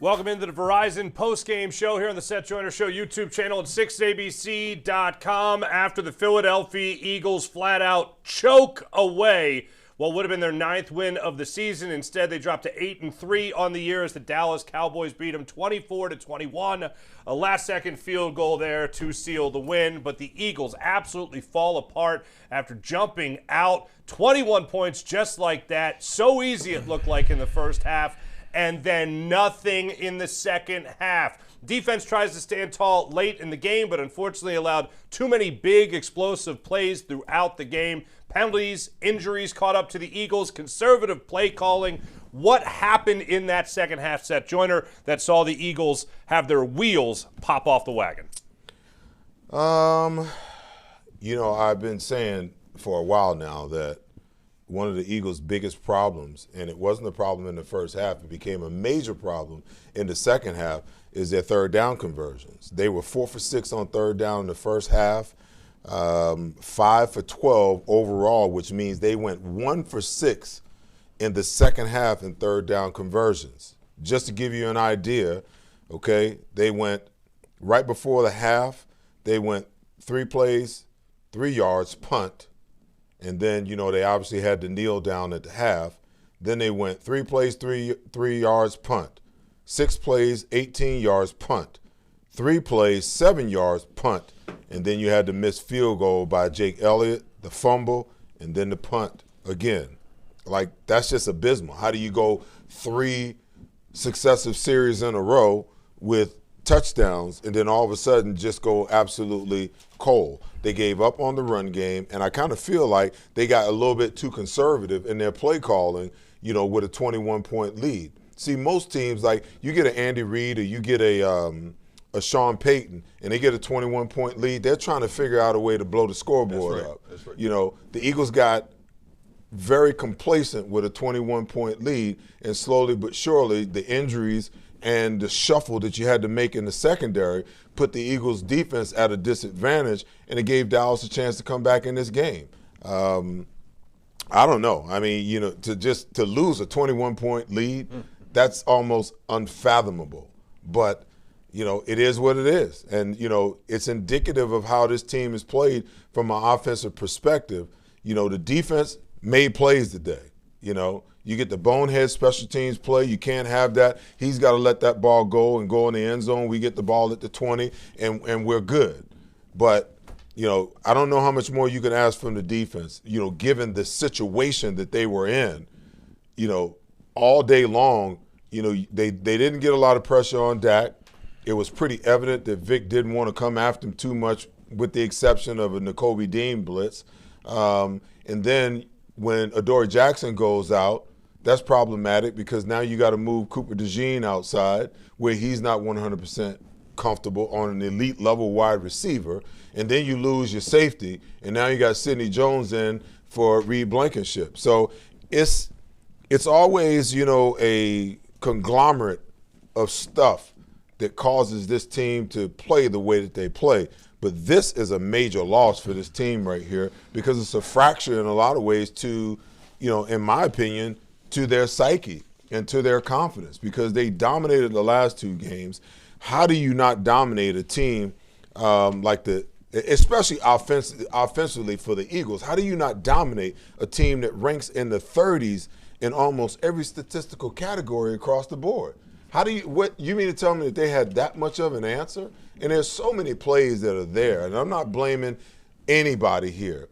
Welcome into the Verizon Postgame show here on the Seth Joyner Show YouTube channel at 6abc.com after the Philadelphia Eagles flat out choke away what would have been their 9th win of the season. Instead, they dropped to 8-3 on the year as the Dallas Cowboys beat them 24-21. A last-second field goal there to seal the win, but the Eagles absolutely fall apart after jumping out 21 points just like that. So easy it looked like in the first half. And then nothing in the second half. Defense tries to stand tall late in the game, but unfortunately allowed too many big explosive plays throughout the game. Penalties, injuries caught up to the Eagles, conservative play calling. What happened in that second half, Seth Joyner, that saw the Eagles have their wheels pop off the wagon? I've been saying for a while now that one of the Eagles' biggest problems, and it wasn't a problem in the first half, it became a major problem in the second half, is their third down conversions. They were 4 for 6 on third down in the first half, 5 for 12 overall, which means they went 1 for 6 in the second half in third down conversions. Just to give you an idea, okay, they went right before the half, they went 3 plays, 3 yards, punt. And then, they obviously had to kneel down at the half. Then they went 3 plays, 3 yards, punt. 6 plays, 18 yards, punt. 3 plays, 7 yards, punt. And then you had the missed field goal by Jake Elliott, the fumble, and then the punt again. Like, that's just abysmal. How do you go 3 successive series in a row with touchdowns and then all of a sudden just go absolutely cold? They gave up on the run game, and I kind of feel like they got a little bit too conservative in their play calling, with a 21-point lead. See, most teams, like you get an Andy Reid or you get a Sean Payton, and they get a 21-point lead, they're trying to figure out a way to blow the scoreboard up. That's right. The Eagles got very complacent with a 21-point lead, and slowly but surely the injuries and the shuffle that you had to make in the secondary put the Eagles' defense at a disadvantage, and it gave Dallas a chance to come back in this game. I don't know. I mean, to lose a 21-point lead, that's almost unfathomable. But, it is what it is. And, it's indicative of how this team is played from an offensive perspective. The defense made plays today, You get the bonehead special teams play. You can't have that. He's got to let that ball go and go in the end zone. We get the ball at the 20, and we're good. But, I don't know how much more you can ask from the defense, given the situation that they were in, all day long. They didn't get a lot of pressure on Dak. It was pretty evident that Vic didn't want to come after him too much, with the exception of a N'Kobe Dean blitz. And then when Adoree Jackson goes out, that's problematic because now you got to move Cooper DeJean outside where he's not 100% comfortable on an elite level wide receiver. And then you lose your safety, and now you got Sidney Jones in for Reed Blankenship. So it's always, a conglomerate of stuff that causes this team to play the way that they play. But this is a major loss for this team right here because it's a fracture in a lot of ways to, in my opinion, to their psyche and to their confidence because they dominated the last 2 games. How do you not dominate a team especially offensively for the Eagles? How do you not dominate a team that ranks in the 30s in almost every statistical category across the board? What you mean to tell me that they had that much of an answer? And there's so many plays that are there, and I'm not blaming anybody here.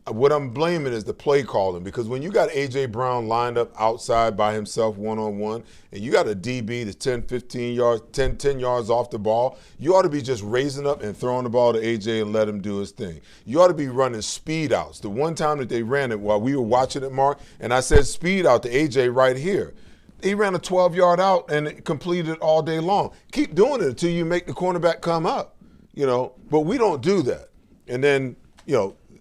What I'm blaming is the play calling because when you got A.J. Brown lined up outside by himself one-on-one and you got a DB that's 10 yards off the ball, you ought to be just raising up and throwing the ball to A.J. and let him do his thing. You ought to be running speed outs. The one time that they ran it while we were watching it, Mark, and I said speed out to A.J. right here. He ran a 12-yard out and completed it all day long. Keep doing it until you make the cornerback come up, But we don't do that. And then,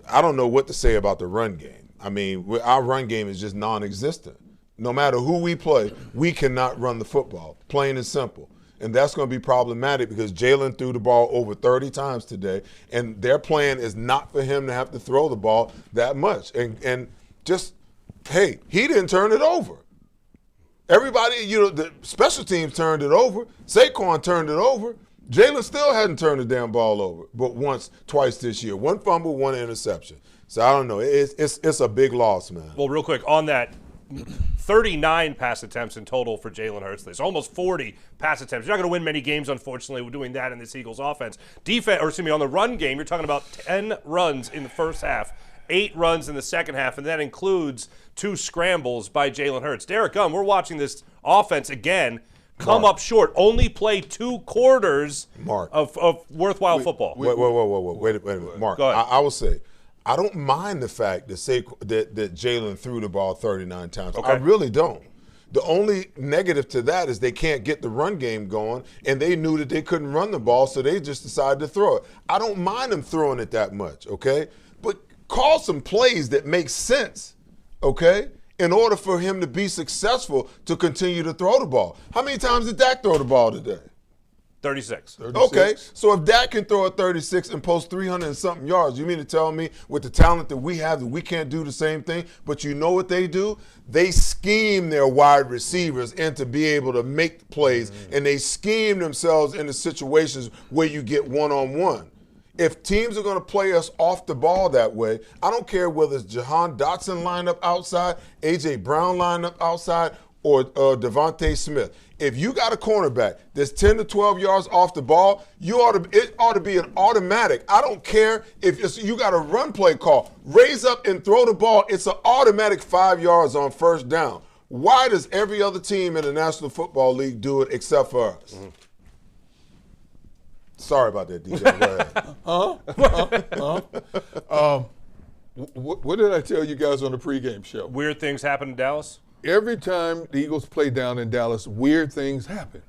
I don't know what to say about the run game. I mean, our run game is just non-existent. No matter who we play, we cannot run the football, plain and simple. And that's going to be problematic because Jalen threw the ball over 30 times today, and their plan is not for him to have to throw the ball that much. And just, hey, he didn't turn it over. Everybody, the special teams turned it over. Saquon turned it over. Jalen still hadn't turned the damn ball over, but twice this year. 1 fumble, 1 interception. So I don't know. It's a big loss, man. Well, real quick on that, 39 pass attempts in total for Jalen Hurts. There's almost 40 pass attempts. You're not going to win many games, unfortunately, with doing that in this Eagles offense. On the run game, you're talking about 10 runs in the first half, 8 runs in the second half, and that includes 2 scrambles by Jalen Hurts. Derek Gunn, we're watching this offense again come up short, only play 2 quarters of worthwhile football. Wait a minute. Mark, I will say, I don't mind the fact that Jalen threw the ball 39 times. Okay. I really don't. The only negative to that is they can't get the run game going, and they knew that they couldn't run the ball, so they just decided to throw it. I don't mind them throwing it that much, okay? But call some plays that make sense, okay, in order for him to be successful to continue to throw the ball. How many times did Dak throw the ball today? 36. Okay, so if Dak can throw a 36 and post 300 and something yards, you mean to tell me with the talent that we have that we can't do the same thing? But you know what they do? They scheme their wide receivers into be able to make plays, and they scheme themselves into situations where you get one-on-one. If teams are going to play us off the ball that way, I don't care whether it's Jahan Dotson lined up outside, A.J. Brown lined up outside, or Devontae Smith. If you got a cornerback that's 10 to 12 yards off the ball, it ought to be an automatic. I don't care if you got a run play call. Raise up and throw the ball. It's an automatic 5 yards on first down. Why does every other team in the National Football League do it except for us? Sorry about that, DJ. Go ahead. What did I tell you guys on the pregame show? Weird things happen in Dallas? Every time the Eagles play down in Dallas, weird things happen.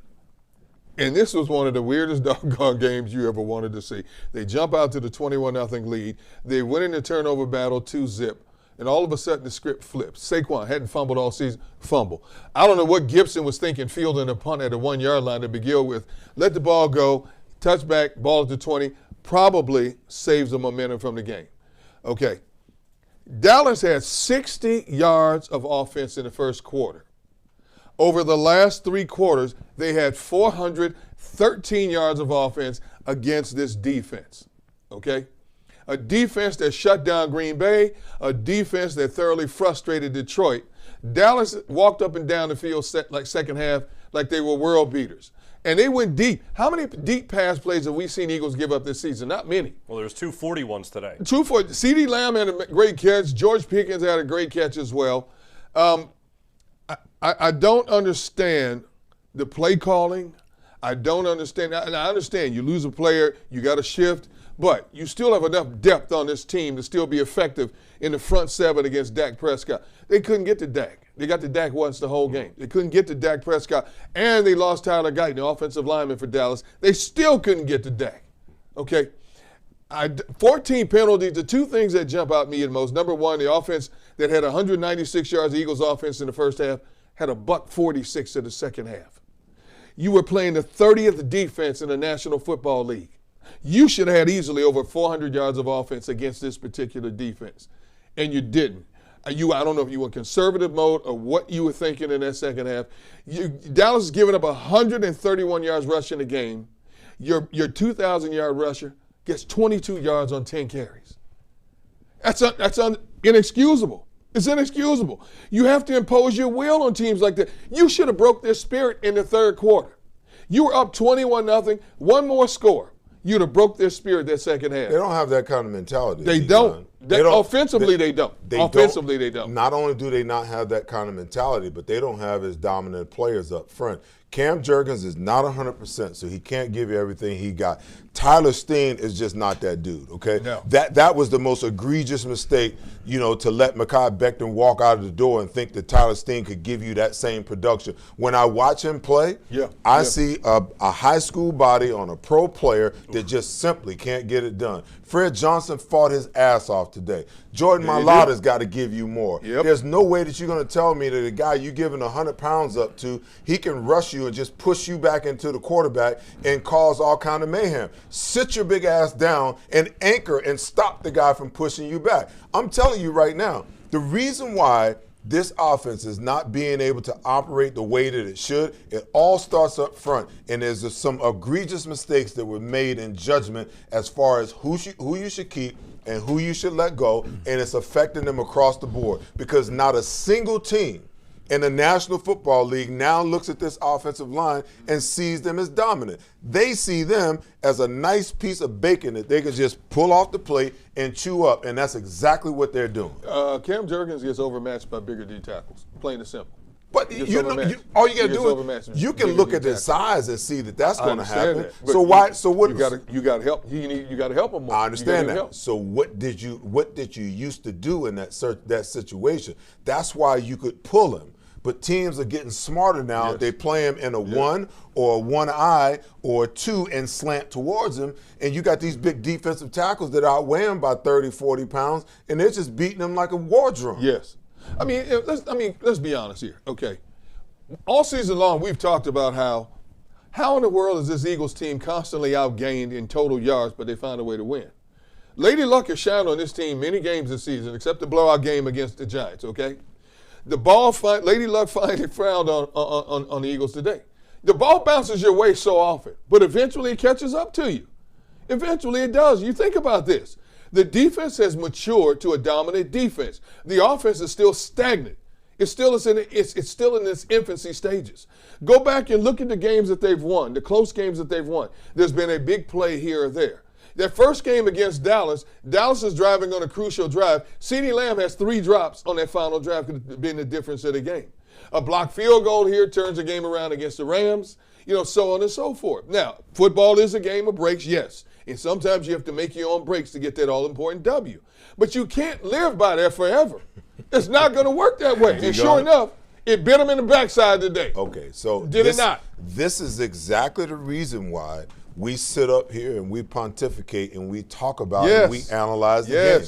And this was one of the weirdest doggone games you ever wanted to see. They jump out to the 21-0 lead. They win in the turnover battle 2-0. And all of a sudden the script flips. Saquon hadn't fumbled all season, fumble. I don't know what Gibson was thinking fielding a punt at the 1-yard line to begin with. Let the ball go, touchback, ball at the 20, probably saves the momentum from the game. Okay. Dallas had 60 yards of offense in the first quarter. Over the last 3 quarters, they had 413 yards of offense against this defense, okay? A defense that shut down Green Bay, a defense that thoroughly frustrated Detroit. Dallas walked up and down the field second half like they were world beaters. And they went deep. How many deep pass plays have we seen Eagles give up this season? Not many. Well, there's 2 40 ones today. CeeDee Lamb had a great catch. George Pickens had a great catch as well. I don't understand the play calling. I don't understand. And I understand you lose a player, you got to shift, but you still have enough depth on this team to still be effective in the front 7 against Dak Prescott. They couldn't get to Dak. They got to Dak once the whole game. They couldn't get to Dak Prescott, and they lost Tyler Guyton, the offensive lineman for Dallas. They still couldn't get to Dak. Okay? 14 penalties, the 2 things that jump out at me the most. Number one, the offense that had 196 yards, the Eagles offense in the first half, had a $146 in the second half. You were playing the 30th defense in the National Football League. You should have had easily over 400 yards of offense against this particular defense, and you didn't. I don't know if you were in conservative mode or what you were thinking in that second half. Dallas is giving up 131 yards rushing a game. Your 2,000-yard rusher gets 22 yards on 10 carries. That's inexcusable. It's inexcusable. You have to impose your will on teams like that. You should have broke their spirit in the third quarter. You were up 21-0, one more score. You'd have broke their spirit that second half. They don't have that kind of mentality. They don't. Offensively, they don't. Offensively, they don't. Not only do they not have that kind of mentality, but they don't have as dominant players up front. Cam Jurgens is not 100%, so he can't give you everything he got. Tyler Steen is just not that dude, okay? No. That was the most egregious mistake, to let Mekhi Becton walk out of the door and think that Tyler Steen could give you that same production. When I watch him play, I see a high school body on a pro player that just simply can't get it done. Fred Johnson fought his ass off today. Jordan Mailata's got to give you more. There's no way that you're going to tell me that a guy you giving 100 pounds up to, he can rush you and just push you back into the quarterback and cause all kind of mayhem. Sit your big ass down and anchor and stop the guy from pushing you back. I'm telling you right now, the reason why this offense is not being able to operate the way that it should. It all starts up front, and there's just some egregious mistakes that were made in judgment as far as who you should keep and who you should let go, and it's affecting them across the board because not a single team in the National Football League now looks at this offensive line and sees them as dominant. They see them as a nice piece of bacon that they can just pull off the plate and chew up, and that's exactly what they're doing. Cam Jurgens gets overmatched by bigger D tackles, plain and simple. But all you got to do is you can look at his size and see that that's going to happen. So what? You got to help. You got to help him more. I understand that. So what did you used to do in that situation? That's why you could pull him. But teams are getting smarter now. Yes. They play him in a one or a one eye or a two and slant towards him. And you got these big defensive tackles that outweigh him by 30, 40 pounds, and they're just beating him like a war drum. Yes. Let's be honest here. Okay. All season long, we've talked about how in the world is this Eagles team constantly outgained in total yards, but they find a way to win. Lady Luck has shined on this team many games this season, except the blowout game against the Giants, okay? The ball, Lady Luck finally frowned on the Eagles today. The ball bounces your way so often, but eventually it catches up to you. Eventually it does. You think about this. The defense has matured to a dominant defense. The offense is still stagnant. It's still in its infancy stages. Go back and look at the games that they've won, the close games that they've won. There's been a big play here or there. That first game against Dallas is driving on a crucial drive. CeeDee Lamb has 3 drops on that final drive, could have been the difference of the game. A blocked field goal here turns the game around against the Rams, so on and so forth. Now, football is a game of breaks, yes. And sometimes you have to make your own breaks to get that all-important W. But you can't live by that forever. It's not going to work that way. And sure enough, it bit them in the backside today. Okay, so Did it not? This is exactly the reason why we sit up here and we pontificate and we talk about it and we analyze the game.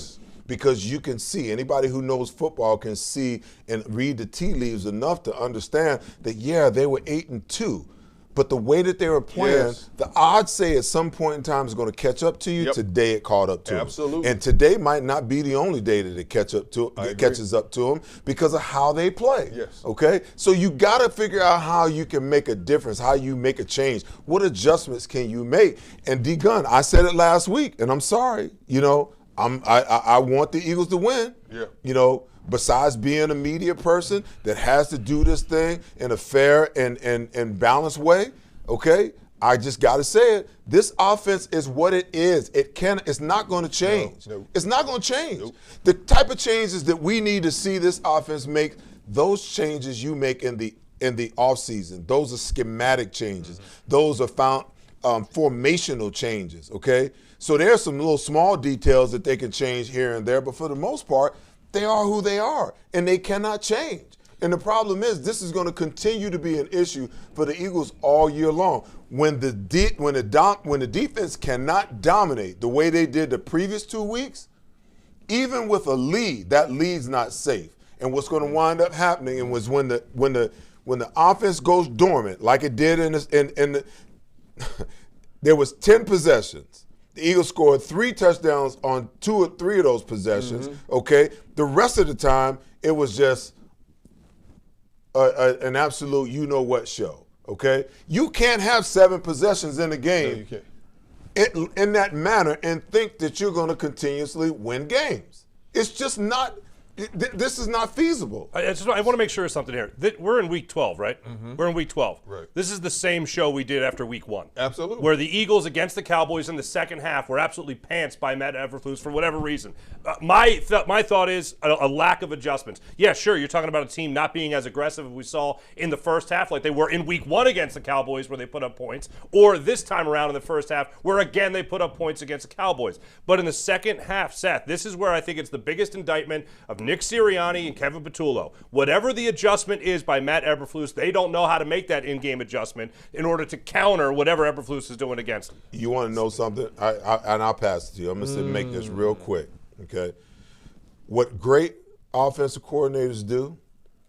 Because you can see, anybody who knows football can see and read the tea leaves enough to understand that, they were 8-2. But the way that they were playing, the odds say at some point in time it's going to catch up to you. Yep. Today it caught up to them. Absolutely. And today might not be the only day that it catches up to them because of how they play. Yes. Okay? So you got to figure out how you can make a difference, how you make a change. What adjustments can you make? And D-Gun, I said it last week, and I'm sorry. I want the Eagles to win. Yeah. Besides being a media person that has to do this thing in a fair and balanced way, okay? I just got to say it. This offense is what it is. It's not going to change. No. It's not going to change. Nope. The type of changes that we need to see this offense make, those changes you make in the offseason, those are schematic changes. Those are formational changes, okay? So there's some little small details that they can change here and there, but for the most part, they are who they are, and they cannot change. And the problem is this is going to continue to be an issue for the Eagles all year long. When the defense cannot dominate the way they did the previous 2 weeks, even with a lead, that lead's not safe. And what's going to wind up happening was when the offense goes dormant, like it did there was 10 possessions. The Eagles scored 3 touchdowns on 2 or 3 of those possessions, okay? The rest of the time, it was just an absolute you-know-what show, okay? You can't have 7 possessions in a game No, you can't. in that manner and think that you're going to continuously win games. It's just not – this is not feasible. I want to make sure of something here. We're in week 12, right? We're in week 12. Right. This is the same show we did after week 1. Absolutely. Where the Eagles against the Cowboys in the second half were absolutely pantsed by Matt Eberflus for whatever reason. My thought is a lack of adjustments. Yeah, sure, you're talking about a team not being as aggressive as we saw in the first half like they were in week 1 against the Cowboys where they put up points, or this time around in the first half where, again, they put up points against the Cowboys. But in the second half, Seth, this is where I think it's the biggest indictment of Nick Sirianni and Kevin Patullo. Whatever the adjustment is by Matt Eberflus, they don't know how to make that in-game adjustment in order to counter whatever Eberflus is doing against them. You want to know something? And I'll pass it to you. I'm going to make this real quick, okay? What great offensive coordinators do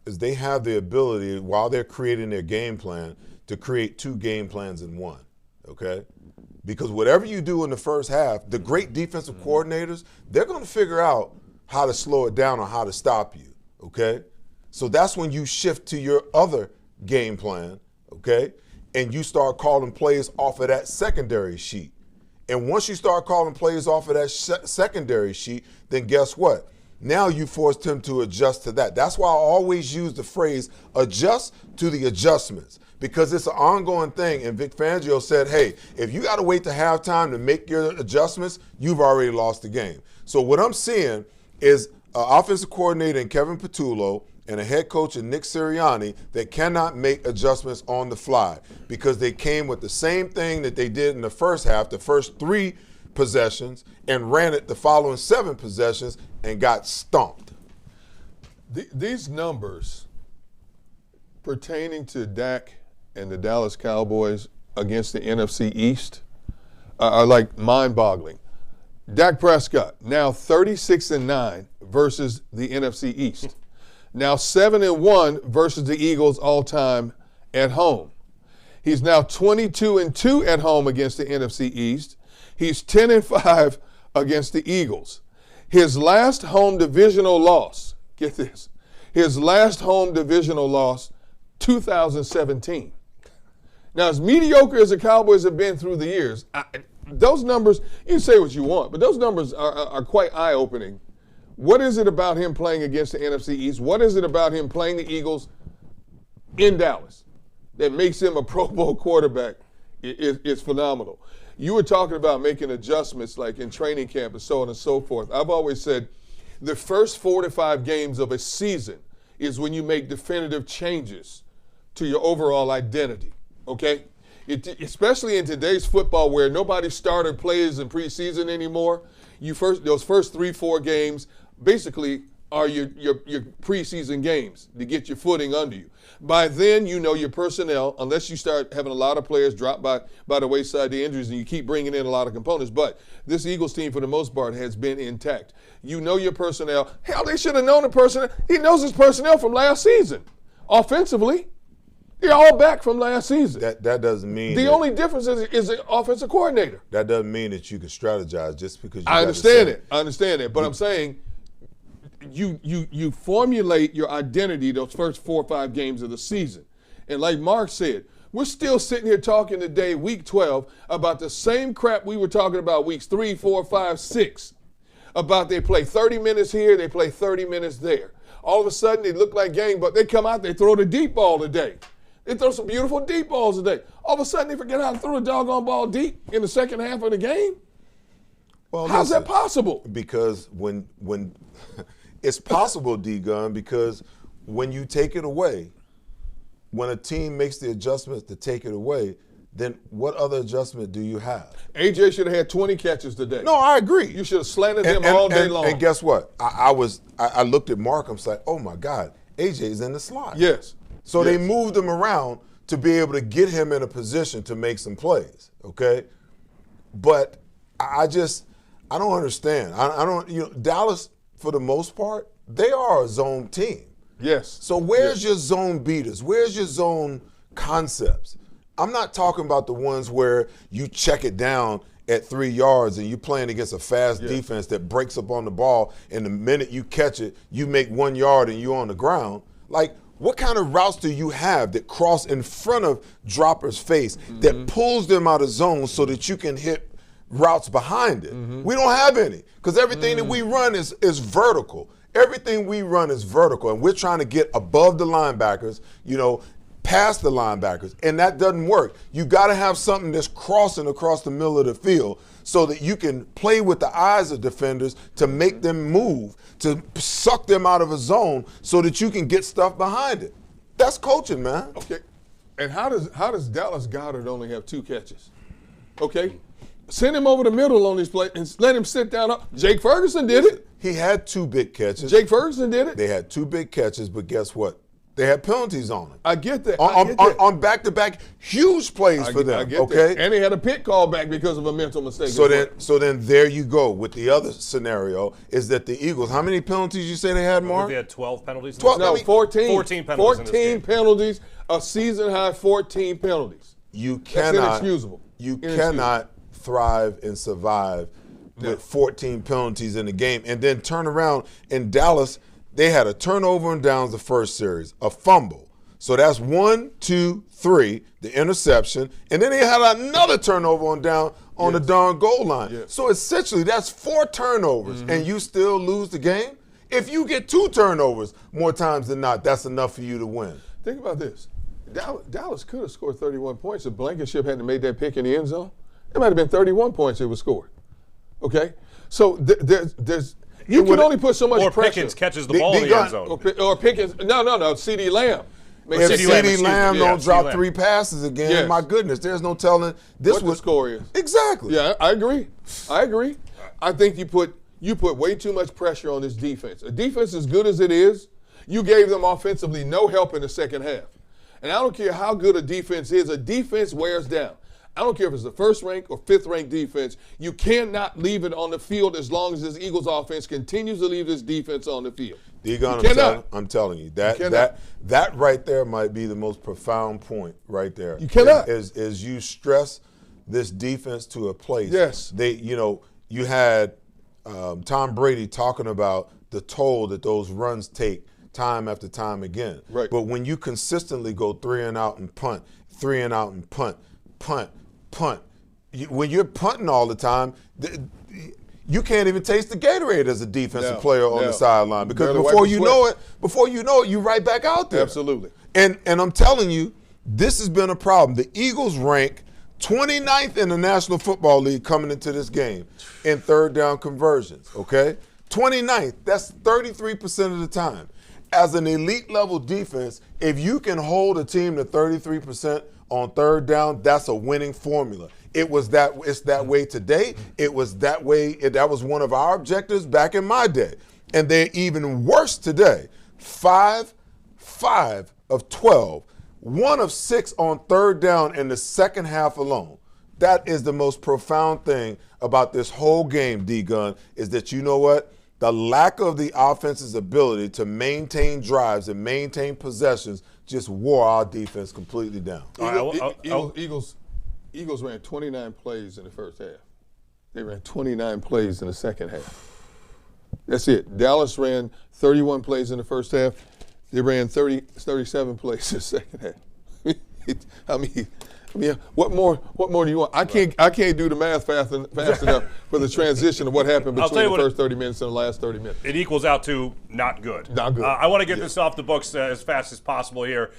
is they have the ability, while they're creating their game plan, to create 2 game plans in one, okay? Because whatever you do in the first half, the great defensive coordinators, they're going to figure out how to slow it down or how to stop you, okay? So that's when you shift to your other game plan, okay? And you start calling plays off of that secondary sheet. And once you start calling plays off of that secondary sheet, then guess what? Now you forced him to adjust to that. That's why I always use the phrase adjust to the adjustments, because it's an ongoing thing. And Vic Fangio said, hey, if you got to wait to halftime to make your adjustments, you've already lost the game. So what I'm seeing is an offensive coordinator in Kevin Patullo and a head coach in Nick Sirianni that cannot make adjustments on the fly, because they came with the same thing that they did in the first half, the first 3 possessions, and ran it the following 7 possessions and got stomped. These numbers pertaining to Dak and the Dallas Cowboys against the NFC East are like mind-boggling. Dak Prescott, now 36-9 versus the NFC East. Now 7-1 versus the Eagles all-time at home. He's now 22-2 at home against the NFC East. He's 10-5 against the Eagles. His last home divisional loss, get this, his last home divisional loss, 2017. Now, as mediocre as the Cowboys have been through the years, those numbers, you can say what you want, but those numbers are quite eye-opening. What is it about him playing against the NFC East? What is it about him playing the Eagles in Dallas that makes him a Pro Bowl quarterback? It's phenomenal. You were talking about making adjustments like in training camp and so on and so forth. I've always said the first 4 to 5 games of a season is when you make definitive changes to your overall identity, okay? Especially in today's football where nobody starter plays in preseason anymore. Those first 3-4 games basically are your preseason games to get your footing under you. By then, you know your personnel, unless you start having a lot of players drop by the wayside to injuries and you keep bringing in a lot of components. But this Eagles team, for the most part, has been intact. You know your personnel. Hell, they should have known the personnel. He knows his personnel from last season. Offensively, they're all back from last season. That doesn't mean the only difference is the offensive coordinator. That doesn't mean that you can strategize just because you I understand it. But I'm saying you formulate your identity those first 4 or 5 games of the season. And like Mark said, we're still sitting here talking today, week 12, about the same crap we were talking about weeks 3, 4, 5, 6. About they play 30 minutes here, they play 30 minutes there. All of a sudden, they look like gang, but they come out, they throw the deep ball today. They throw some beautiful deep balls today. All of a sudden, they forget how to throw the doggone ball deep in the second half of the game. Well, how's that possible? Because when it's possible, D-Gun, because when you take it away, when a team makes the adjustments to take it away, then what other adjustment do you have? AJ should have had 20 catches today. No, I agree. You should have slanted him all day long. And guess what? I looked at Mark. I'm like, oh my God, AJ's in the slot. Yes. So they moved him around to be able to get him in a position to make some plays. Okay, but I don't understand. I don't. Dallas, for the most part, they are a zone team. Yes. So where's your zone beaters? Where's your zone concepts? I'm not talking about the ones where you check it down at 3 yards and you're playing against a fast defense that breaks up on the ball, and the minute you catch it, you make 1 yard and you're on the ground. Like, what kind of routes do you have that cross in front of dropper's face that pulls them out of zone so that you can hit routes behind it? We don't have any, because everything that we run is vertical. Everything we run is vertical, and we're trying to get above the linebackers, past the linebackers, and that doesn't work. You got to have something that's crossing across the middle of the field so that you can play with the eyes of defenders to make them move, to suck them out of a zone so that you can get stuff behind it. That's coaching, man. Okay. And how does Dallas Goedert only have 2 catches? Okay. Send him over the middle on this play and let him sit down. Jake Ferguson did it. He had 2 big catches. Jake Ferguson did it. They had 2 big catches, but guess what? They had penalties on it. I get that. On back-to-back huge plays for them. I get okay, that. And they had a pit call back because of a mental mistake. So then there you go with the other scenario is that the Eagles. How many penalties you say they had, Mark? They had 12 penalties. 12. No, 14. 14 penalties. 14 penalties. A season high 14 penalties. You cannot. That's inexcusable. You cannot thrive and survive with 14 penalties in the game, and then turn around in Dallas. They had a turnover and downs the first series, a fumble. So that's 1, 2, 3, the interception, and then they had another turnover on down on the darn goal line. Yes. So essentially, that's 4 turnovers, and you still lose the game? If you get 2 turnovers more times than not, that's enough for you to win. Think about this. Dallas could have scored 31 points if Blankenship hadn't made that pick in the end zone. It might have been 31 points that was scored. Okay? So there's you can only put so much or pressure. Pickens catches the ball in the end zone. Or Pickens. No. CD Lamb. If CeeDee Lamb don't drop Lamb. 3 passes again, Yes. my goodness, there's no telling this What the score is. Exactly. Yeah, I agree. I think you put way too much pressure on this defense. A defense as good as it is, you gave them offensively no help in the second half. And I don't care how good a defense is, a defense wears down. I don't care if it's the first-ranked or fifth-ranked defense. You cannot leave it on the field as long as this Eagles offense continues to leave this defense on the field. Degon, I'm telling you, that right there might be the most profound point right there. You cannot. Is you stress this defense to a place. Yes. You had Tom Brady talking about the toll that those runs take time after time again. Right. But when you consistently go 3 and out and punt, 3 and out and punt, when you're punting all the time, you can't even taste the Gatorade as a defensive player on the sideline because before you know it, you're right back out there. Absolutely. And I'm telling you, this has been a problem. The Eagles rank 29th in the National Football League coming into this game in third down conversions, okay? 29th, that's 33% of the time. As an elite level defense, if you can hold a team to 33% on third down, that's a winning formula. It's that way today. It was that way. That was one of our objectives back in my day. And they're even worse today. 5 of 12. 1 of 6 on third down in the second half alone. That is the most profound thing about this whole game, D-Gun, is that you know what? The lack of the offense's ability to maintain drives and maintain possessions just wore our defense completely down. Eagles ran 29 plays in the first half. They ran 29 plays in the second half. That's it. Dallas ran 31 plays in the first half. They ran 37 plays in the second half. I mean, what more do you want? I can't do the math fast enough for the transition of what happened between the first 30 minutes and the last 30 minutes. It equals out to not good. Not good. I want to get this off the books as fast as possible here.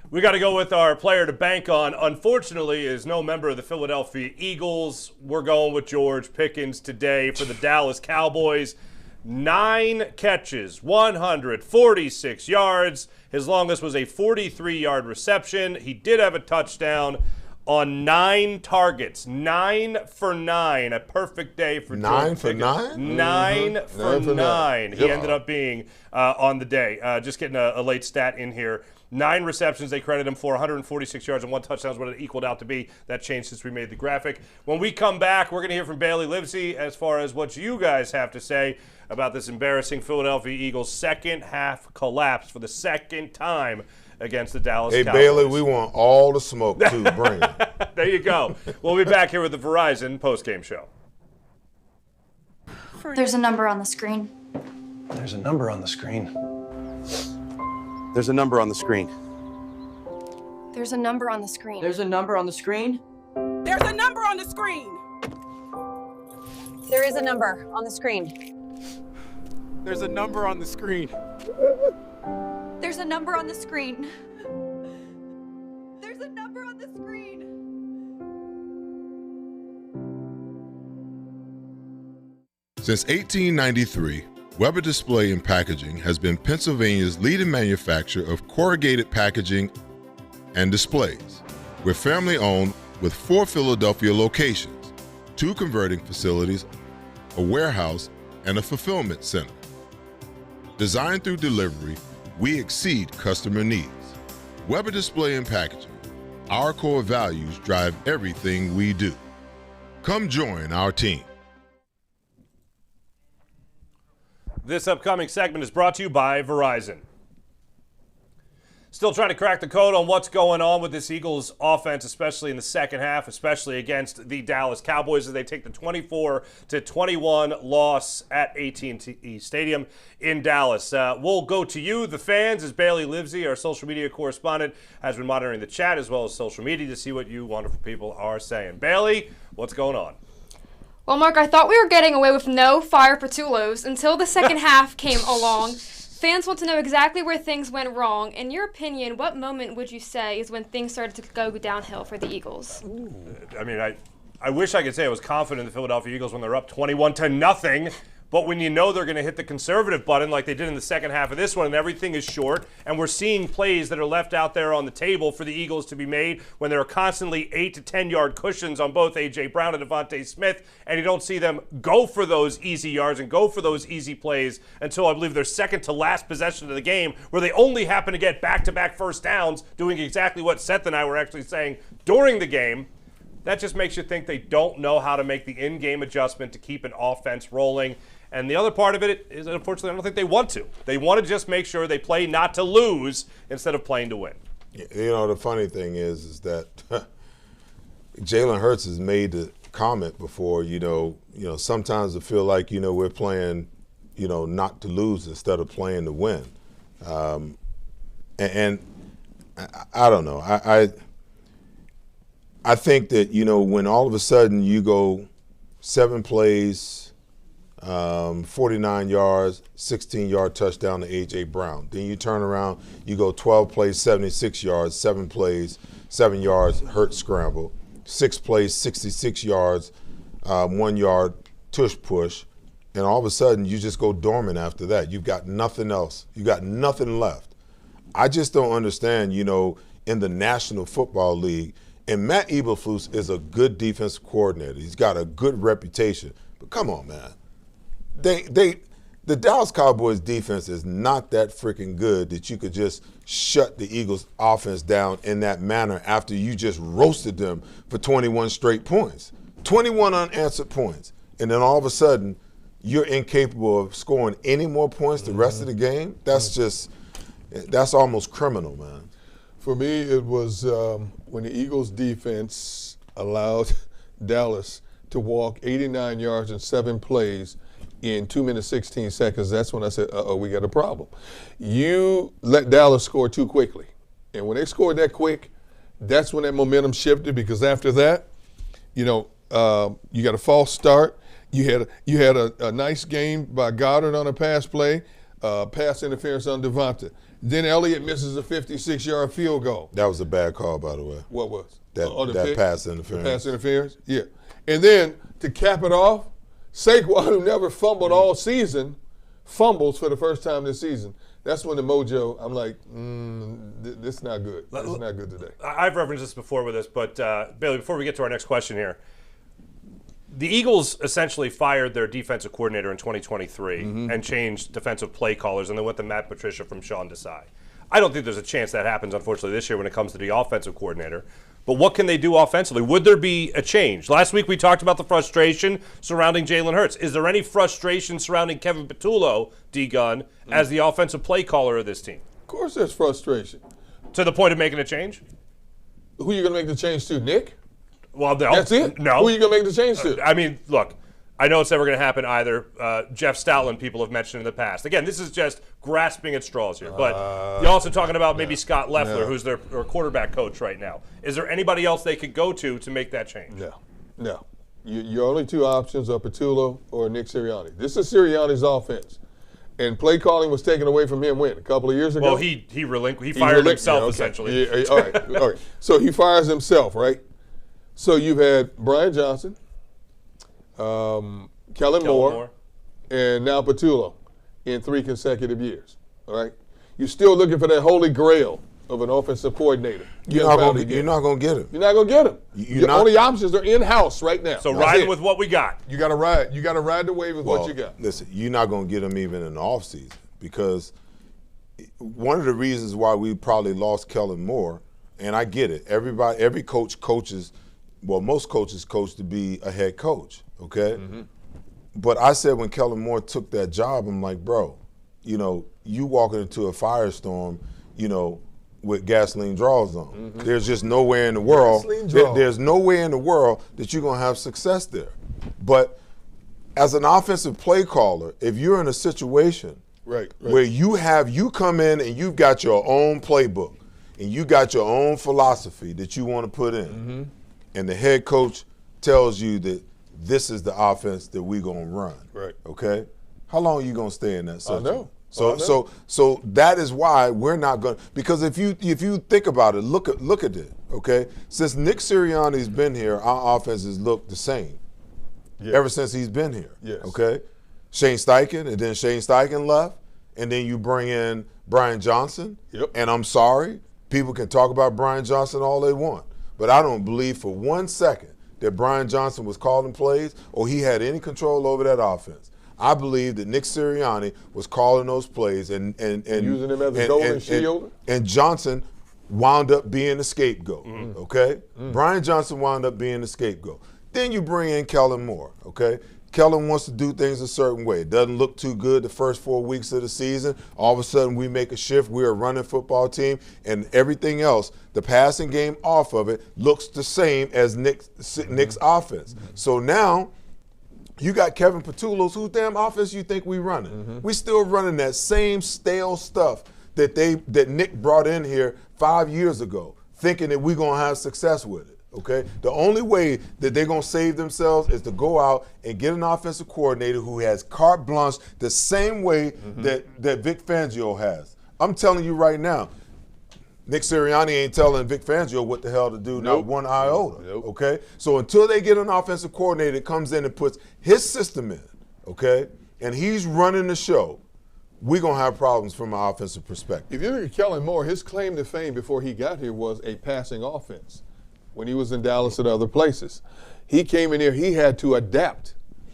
We got to go with our player to bank on. Unfortunately, is no member of the Philadelphia Eagles. We're going with George Pickens today for the Dallas Cowboys. 9 catches, 146 yards. His longest was a 43-yard reception. He did have a touchdown on 9 targets. 9 for 9. A perfect day for George Pickens. 9 for 9. He ended up being on the day. Just getting a late stat in here. 9 receptions, they credit him for 146 yards and 1 touchdown is what it equaled out to be. That changed since we made the graphic. When we come back, we're going to hear from Bailey Livesey as far as what you guys have to say about this embarrassing Philadelphia Eagles second half collapse for the second time against the Dallas Cowboys. Hey, Bailey, we want all the smoke, too. Bring it. There you go. We'll be back here with the Verizon postgame show. There's a number on the screen. There's a number on the screen. There's a number on the screen. There's a number on the screen. There's a number on the screen. There's a number on the screen. There is a number on the screen. There's a number on the screen. There's a number on the screen. There's a number on the screen. Since 1893, Weber Display and Packaging has been Pennsylvania's leading manufacturer of corrugated packaging and displays. We're family owned with 4 Philadelphia locations, 2 converting facilities, a warehouse, and a fulfillment center. Designed through delivery, we exceed customer needs. Weber Display and Packaging, our core values drive everything we do. Come join our team. This upcoming segment is brought to you by Verizon. Still trying to crack the code on what's going on with this Eagles offense, especially in the second half, especially against the Dallas Cowboys as they take the 24-21 loss at AT&T Stadium in Dallas. We'll go to you, the fans, as Bailey Livesey, our social media correspondent, has been monitoring the chat as well as social media to see what you wonderful people are saying. Bailey, what's going on? Well, Mark, I thought we were getting away with no fire Patulos until the second half came along. Fans want to know exactly where things went wrong. In your opinion, what moment would you say is when things started to go downhill for the Eagles? I mean, I wish I could say I was confident in the Philadelphia Eagles when they're up 21-0, but when you know they're going to hit the conservative button like they did in the second half of this one and everything is short, and we're seeing plays that are left out there on the table for the Eagles to be made when there are constantly 8 to 10 yard cushions on both A.J. Brown and Devontae Smith, and you don't see them go for those easy yards and go for those easy plays until I believe their second to last possession of the game, where they only happen to get back-to-back first downs, doing exactly what Seth and I were actually saying during the game. That just makes you think they don't know how to make the in-game adjustment to keep an offense rolling. And the other part of it is, unfortunately, I don't think they want to. They want to just make sure they play not to lose instead of playing to win. You know, the funny thing is that Jalen Hurts has made the comment before, you know, sometimes I feel like, we're playing, not to lose instead of playing to win. And I don't know. I think that, when all of a sudden you go 7 plays, 49 yards, 16-yard touchdown to A.J. Brown. Then you turn around, you go 12 plays, 76 yards, 7 plays, 7 yards, Hurts scramble, 6 plays, 66 yards, 1 yard, tush push, and all of a sudden you just go dormant after that. You've got nothing else. You got nothing left. I just don't understand, in the National Football League, and Matt Eberflus is a good defensive coordinator. He's got a good reputation. But come on, man. The Dallas Cowboys defense is not that freaking good that you could just shut the Eagles offense down in that manner after you just roasted them for 21 straight points. 21 unanswered points. And then all of a sudden, you're incapable of scoring any more points the rest of the game. That's almost criminal, man. For me, it was when the Eagles defense allowed Dallas to walk 89 yards in 7 plays in 2 minutes, 16 seconds. That's when I said, we got a problem. You let Dallas score too quickly. And when they scored that quick, that's when that momentum shifted, because after that, you got a false start. You had a nice game by Goddard on a pass play, pass interference on Devonta. Then Elliott misses a 56-yard field goal. That was a bad call, by the way. What was? That pass interference. Pass interference, yeah. And then to cap it off, Saquon, who never fumbled all season, fumbles for the first time this season. That's when the mojo, I'm like, this is not good. This is not good today. I've referenced this before with this, but Bailey, before we get to our next question here, the Eagles essentially fired their defensive coordinator in 2023 and changed defensive play callers, and they went to Matt Patricia from Sean Desai. I don't think there's a chance that happens, unfortunately, this year when it comes to the offensive coordinator. But what can they do offensively? Would there be a change? Last week we talked about the frustration surrounding Jalen Hurts. Is there any frustration surrounding Kevin Patullo, D-Gun, as the offensive play caller of this team? Of course there's frustration. To the point of making a change? Who are you going to make the change to, Nick? Well, no. That's it? No. Who are you going to make the change to? I mean, look, I know it's never going to happen either. Jeff Stoutland, people have mentioned in the past. Again, this is just grasping at straws here. But you're also talking about maybe Scott Loeffler, who's their quarterback coach right now. Is there anybody else they could go to make that change? No. Your only 2 options are Patullo or Nick Sirianni. This is Sirianni's offense. And play calling was taken away from him when? A couple of years ago? Well, he fired himself, essentially. Yeah, all right. So he fires himself, right? So you've had Brian Johnson, Kellen Moore, and now Patullo in 3 consecutive years. All right, you're still looking for that holy grail of an offensive coordinator. You're not going to get him. You're not going to get him. Your only options are in-house right now. So riding with what we got. You got to ride. You got to ride the wave with what you got. Listen, you're not going to get him even in the offseason, because one of the reasons why we probably lost Kellen Moore, and I get it, every coach coaches. Well, most coaches coach to be a head coach, okay? But I said when Kellen Moore took that job, I'm like, bro, you walking into a firestorm, with gasoline draws on. There's just nowhere in the world. There's nowhere in the world that you're gonna have success there. But as an offensive play caller, if you're in a situation where you come in and you've got your own playbook and you got your own philosophy that you want to put in, and the head coach tells you that this is the offense that we're gonna run. Okay? How long are you gonna stay in that situation? I know. So that is why we're not going to, because if you think about it, look at it, okay? Since Nick Sirianni's been here, our offense has looked the same ever since he's been here, okay? Shane Steichen, and then Shane Steichen left, and then you bring in Brian Johnson, and I'm sorry, people can talk about Brian Johnson all they want, but I don't believe for 1 second that Brian Johnson was calling plays or he had any control over that offense. I believe that Nick Sirianni was calling those plays and using him as a golden shield. And Johnson wound up being the scapegoat, okay? Brian Johnson wound up being the scapegoat. Then you bring in Kellen Moore, okay? Kellen wants to do things a certain way. It doesn't look too good the first 4 weeks of the season. All of a sudden we make a shift. We're a running football team, and everything else, the passing game off of it, looks the same as Nick's offense. So now you got Kevin Patullo's, whose damn offense you think we running? We still running that same stale stuff that Nick brought in here 5 years ago, thinking that we're gonna have success with it. Okay? The only way that they're gonna save themselves is to go out and get an offensive coordinator who has carte blanche the same way that Vic Fangio has. I'm telling you right now, Nick Sirianni ain't telling Vic Fangio what the hell to do, not one iota, okay? So until they get an offensive coordinator that comes in and puts his system in, okay, and he's running the show, we're going to have problems from an offensive perspective. If you look at Kellen Moore, his claim to fame before he got here was a passing offense when he was in Dallas and other places. He came in here, he had to adapt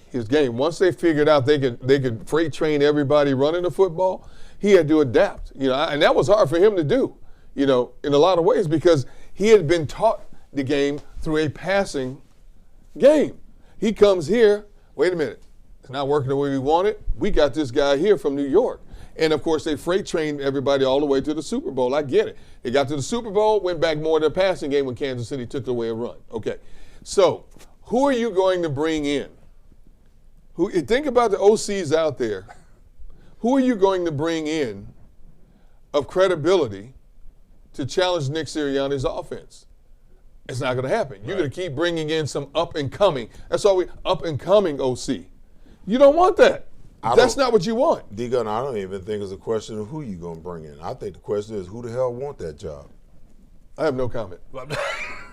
his game. Once they figured out they could freight train everybody running the football, he had to adapt, and that was hard for him to do. In a lot of ways, because he had been taught the game through a passing game. He comes here, wait a minute, it's not working the way we want it. We got this guy here from New York. And of course, they freight trained everybody all the way to the Super Bowl. I get it. They got to the Super Bowl, went back more to a passing game when Kansas City took away a run. Okay. So, who are you going to bring in? Think about the OCs out there. Who are you going to bring in of credibility to challenge Nick Sirianni's offense? It's not going to happen. You're going to keep bringing in some up-and-coming. That's all up-and-coming OC. You don't want that. That's not what you want. D-Gun, I don't even think it's a question of who you're going to bring in. I think the question is who the hell want that job? I have no comment.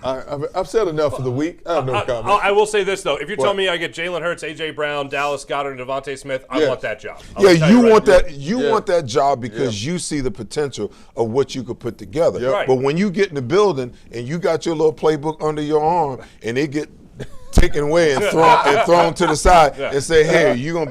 I've said enough for the week. I have no comment. I will say this, though. If you tell me I get Jalen Hurts, A.J. Brown, Dallas Goedert, and Devontae Smith, I want that job. You want that. You want that job because you see the potential of what you could put together. But when you get in the building and you got your little playbook under your arm and they get taken away and thrown to the side and say, hey, you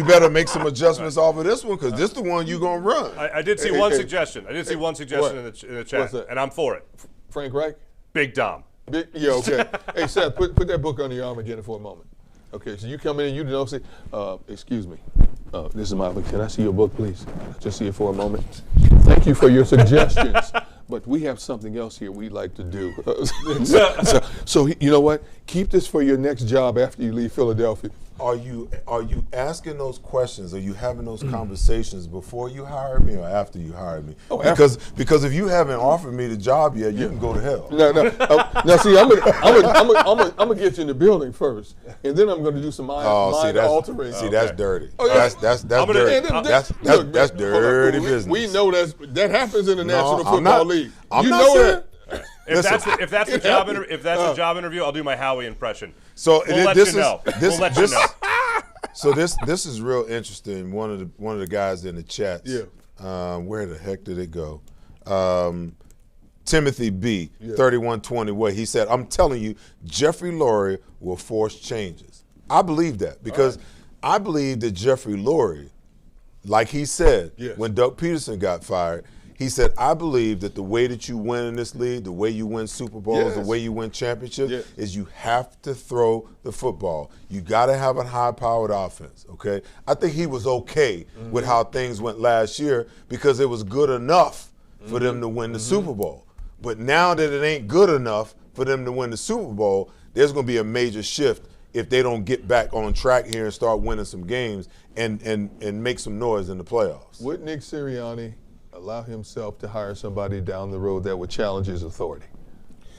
better make some adjustments off of this one because this is the one you're gonna run. I did see one suggestion. I did see one suggestion in the chat, and I'm for it. Frank Reich? Big Dom. Okay. Hey, Seth, put that book under your arm again for a moment. Okay, so you come in and you don't say, excuse me, this is my book. Can I see your book, please? Just see it for a moment. Thank you for your suggestions. But we have something else here we'd like to do. So you know what? Keep this for your next job after you leave Philadelphia. Are you asking those questions? Are you having those conversations before you hire me or after you hire me? Because if you haven't offered me the job yet, you can go to hell. No. Now see, I'm gonna get you in the building first, and then I'm gonna do some mind altering. See, that's dirty. That's dirty. That's dirty business. We know that happens in the National Football League. You know that. If that's a job interview, I'll do my Howie impression. So we'll let you know. So this is real interesting. One of the guys in the chat. Where the heck did it go? Timothy B. 3120 way. He said, "I'm telling you, Jeffrey Lurie will force changes." I believe that because I believe that Jeffrey Lurie, like he said when Doug Peterson got fired. He said, I believe that the way that you win in this league, the way you win Super Bowls, the way you win championships, is you have to throw the football. You got to have a high-powered offense, okay? I think he was okay with how things went last year because it was good enough for them to win the Super Bowl. But now that it ain't good enough for them to win the Super Bowl, there's going to be a major shift if they don't get back on track here and start winning some games and make some noise in the playoffs. Would Nick Sirianni allow himself to hire somebody down the road that would challenge his authority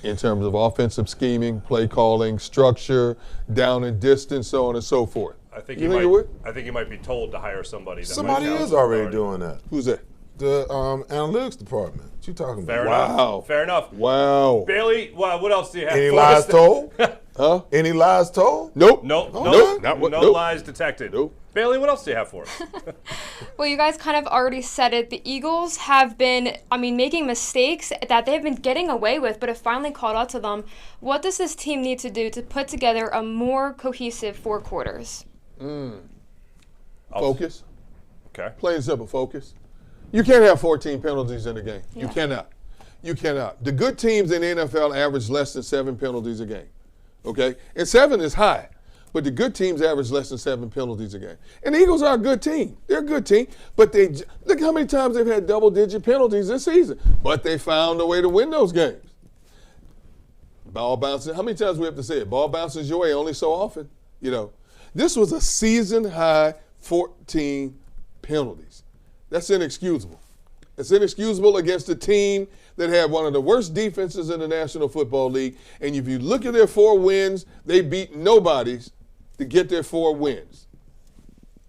in terms of offensive scheming, play calling, structure, down and distance, so on and so forth? I think you would? I think he might be told to hire somebody. Somebody is already doing that. Who's that? The analytics department. What you talking about? Fair enough. Fair enough. Wow. Bailey, what else do you have? Any lies told? Huh? Any lies told? Nope. Nope. Okay. Nope. No Nope. lies detected. Nope. Bailey, what else do you have for us? Well, you guys kind of already said it. The Eagles have been, making mistakes that they've been getting away with, but have finally caught up to them. What does this team need to do to put together a more cohesive 4 quarters? Focus. Okay. Plain and simple, focus. You can't have 14 penalties in a game. Yeah. You cannot. You cannot. The good teams in the NFL average less than 7 penalties a game. Okay? And 7 is high. But the good teams average less than 7 penalties a game. And the Eagles are a good team. They're a good team. But look how many times they've had double-digit penalties this season. But they found a way to win those games. Ball bounces. How many times do we have to say it? Ball bounces your way only so often. This was a season-high 14 penalties. That's inexcusable. It's inexcusable against a team that had one of the worst defenses in the National Football League. And if you look at their 4 wins, they beat nobodies to get their 4 wins.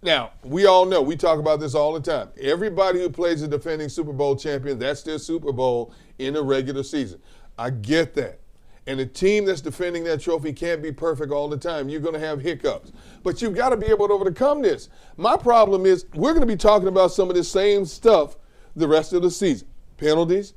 Now, we all know, we talk about this all the time. Everybody who plays a defending Super Bowl champion, that's their Super Bowl in the regular season. I get that. And a team that's defending that trophy can't be perfect all the time. You're going to have hiccups. But you've got to be able to overcome this. My problem is we're going to be talking about some of the same stuff the rest of the season. Penalties,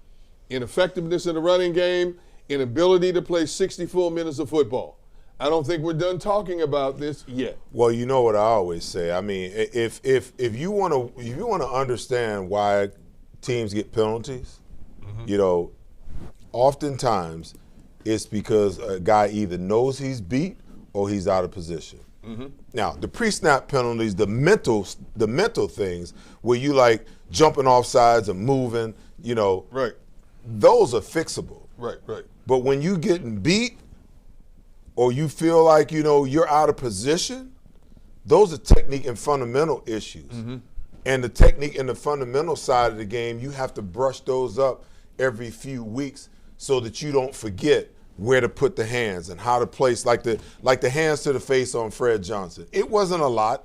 ineffectiveness in the running game, inability to play 60 full minutes of football. I don't think we're done talking about this yet. Well, you know what I always say. I mean, if you want to understand why teams get penalties, oftentimes it's because a guy either knows he's beat or he's out of position. Now, the pre-snap penalties, the mental things where you like jumping off sides and moving, Right. those are fixable. Right. But when you getting beat or you feel like, you're out of position, those are technique and fundamental issues. And the technique and the fundamental side of the game, you have to brush those up every few weeks so that you don't forget where to put the hands and how to place, like the hands to the face on Fred Johnson. It wasn't a lot,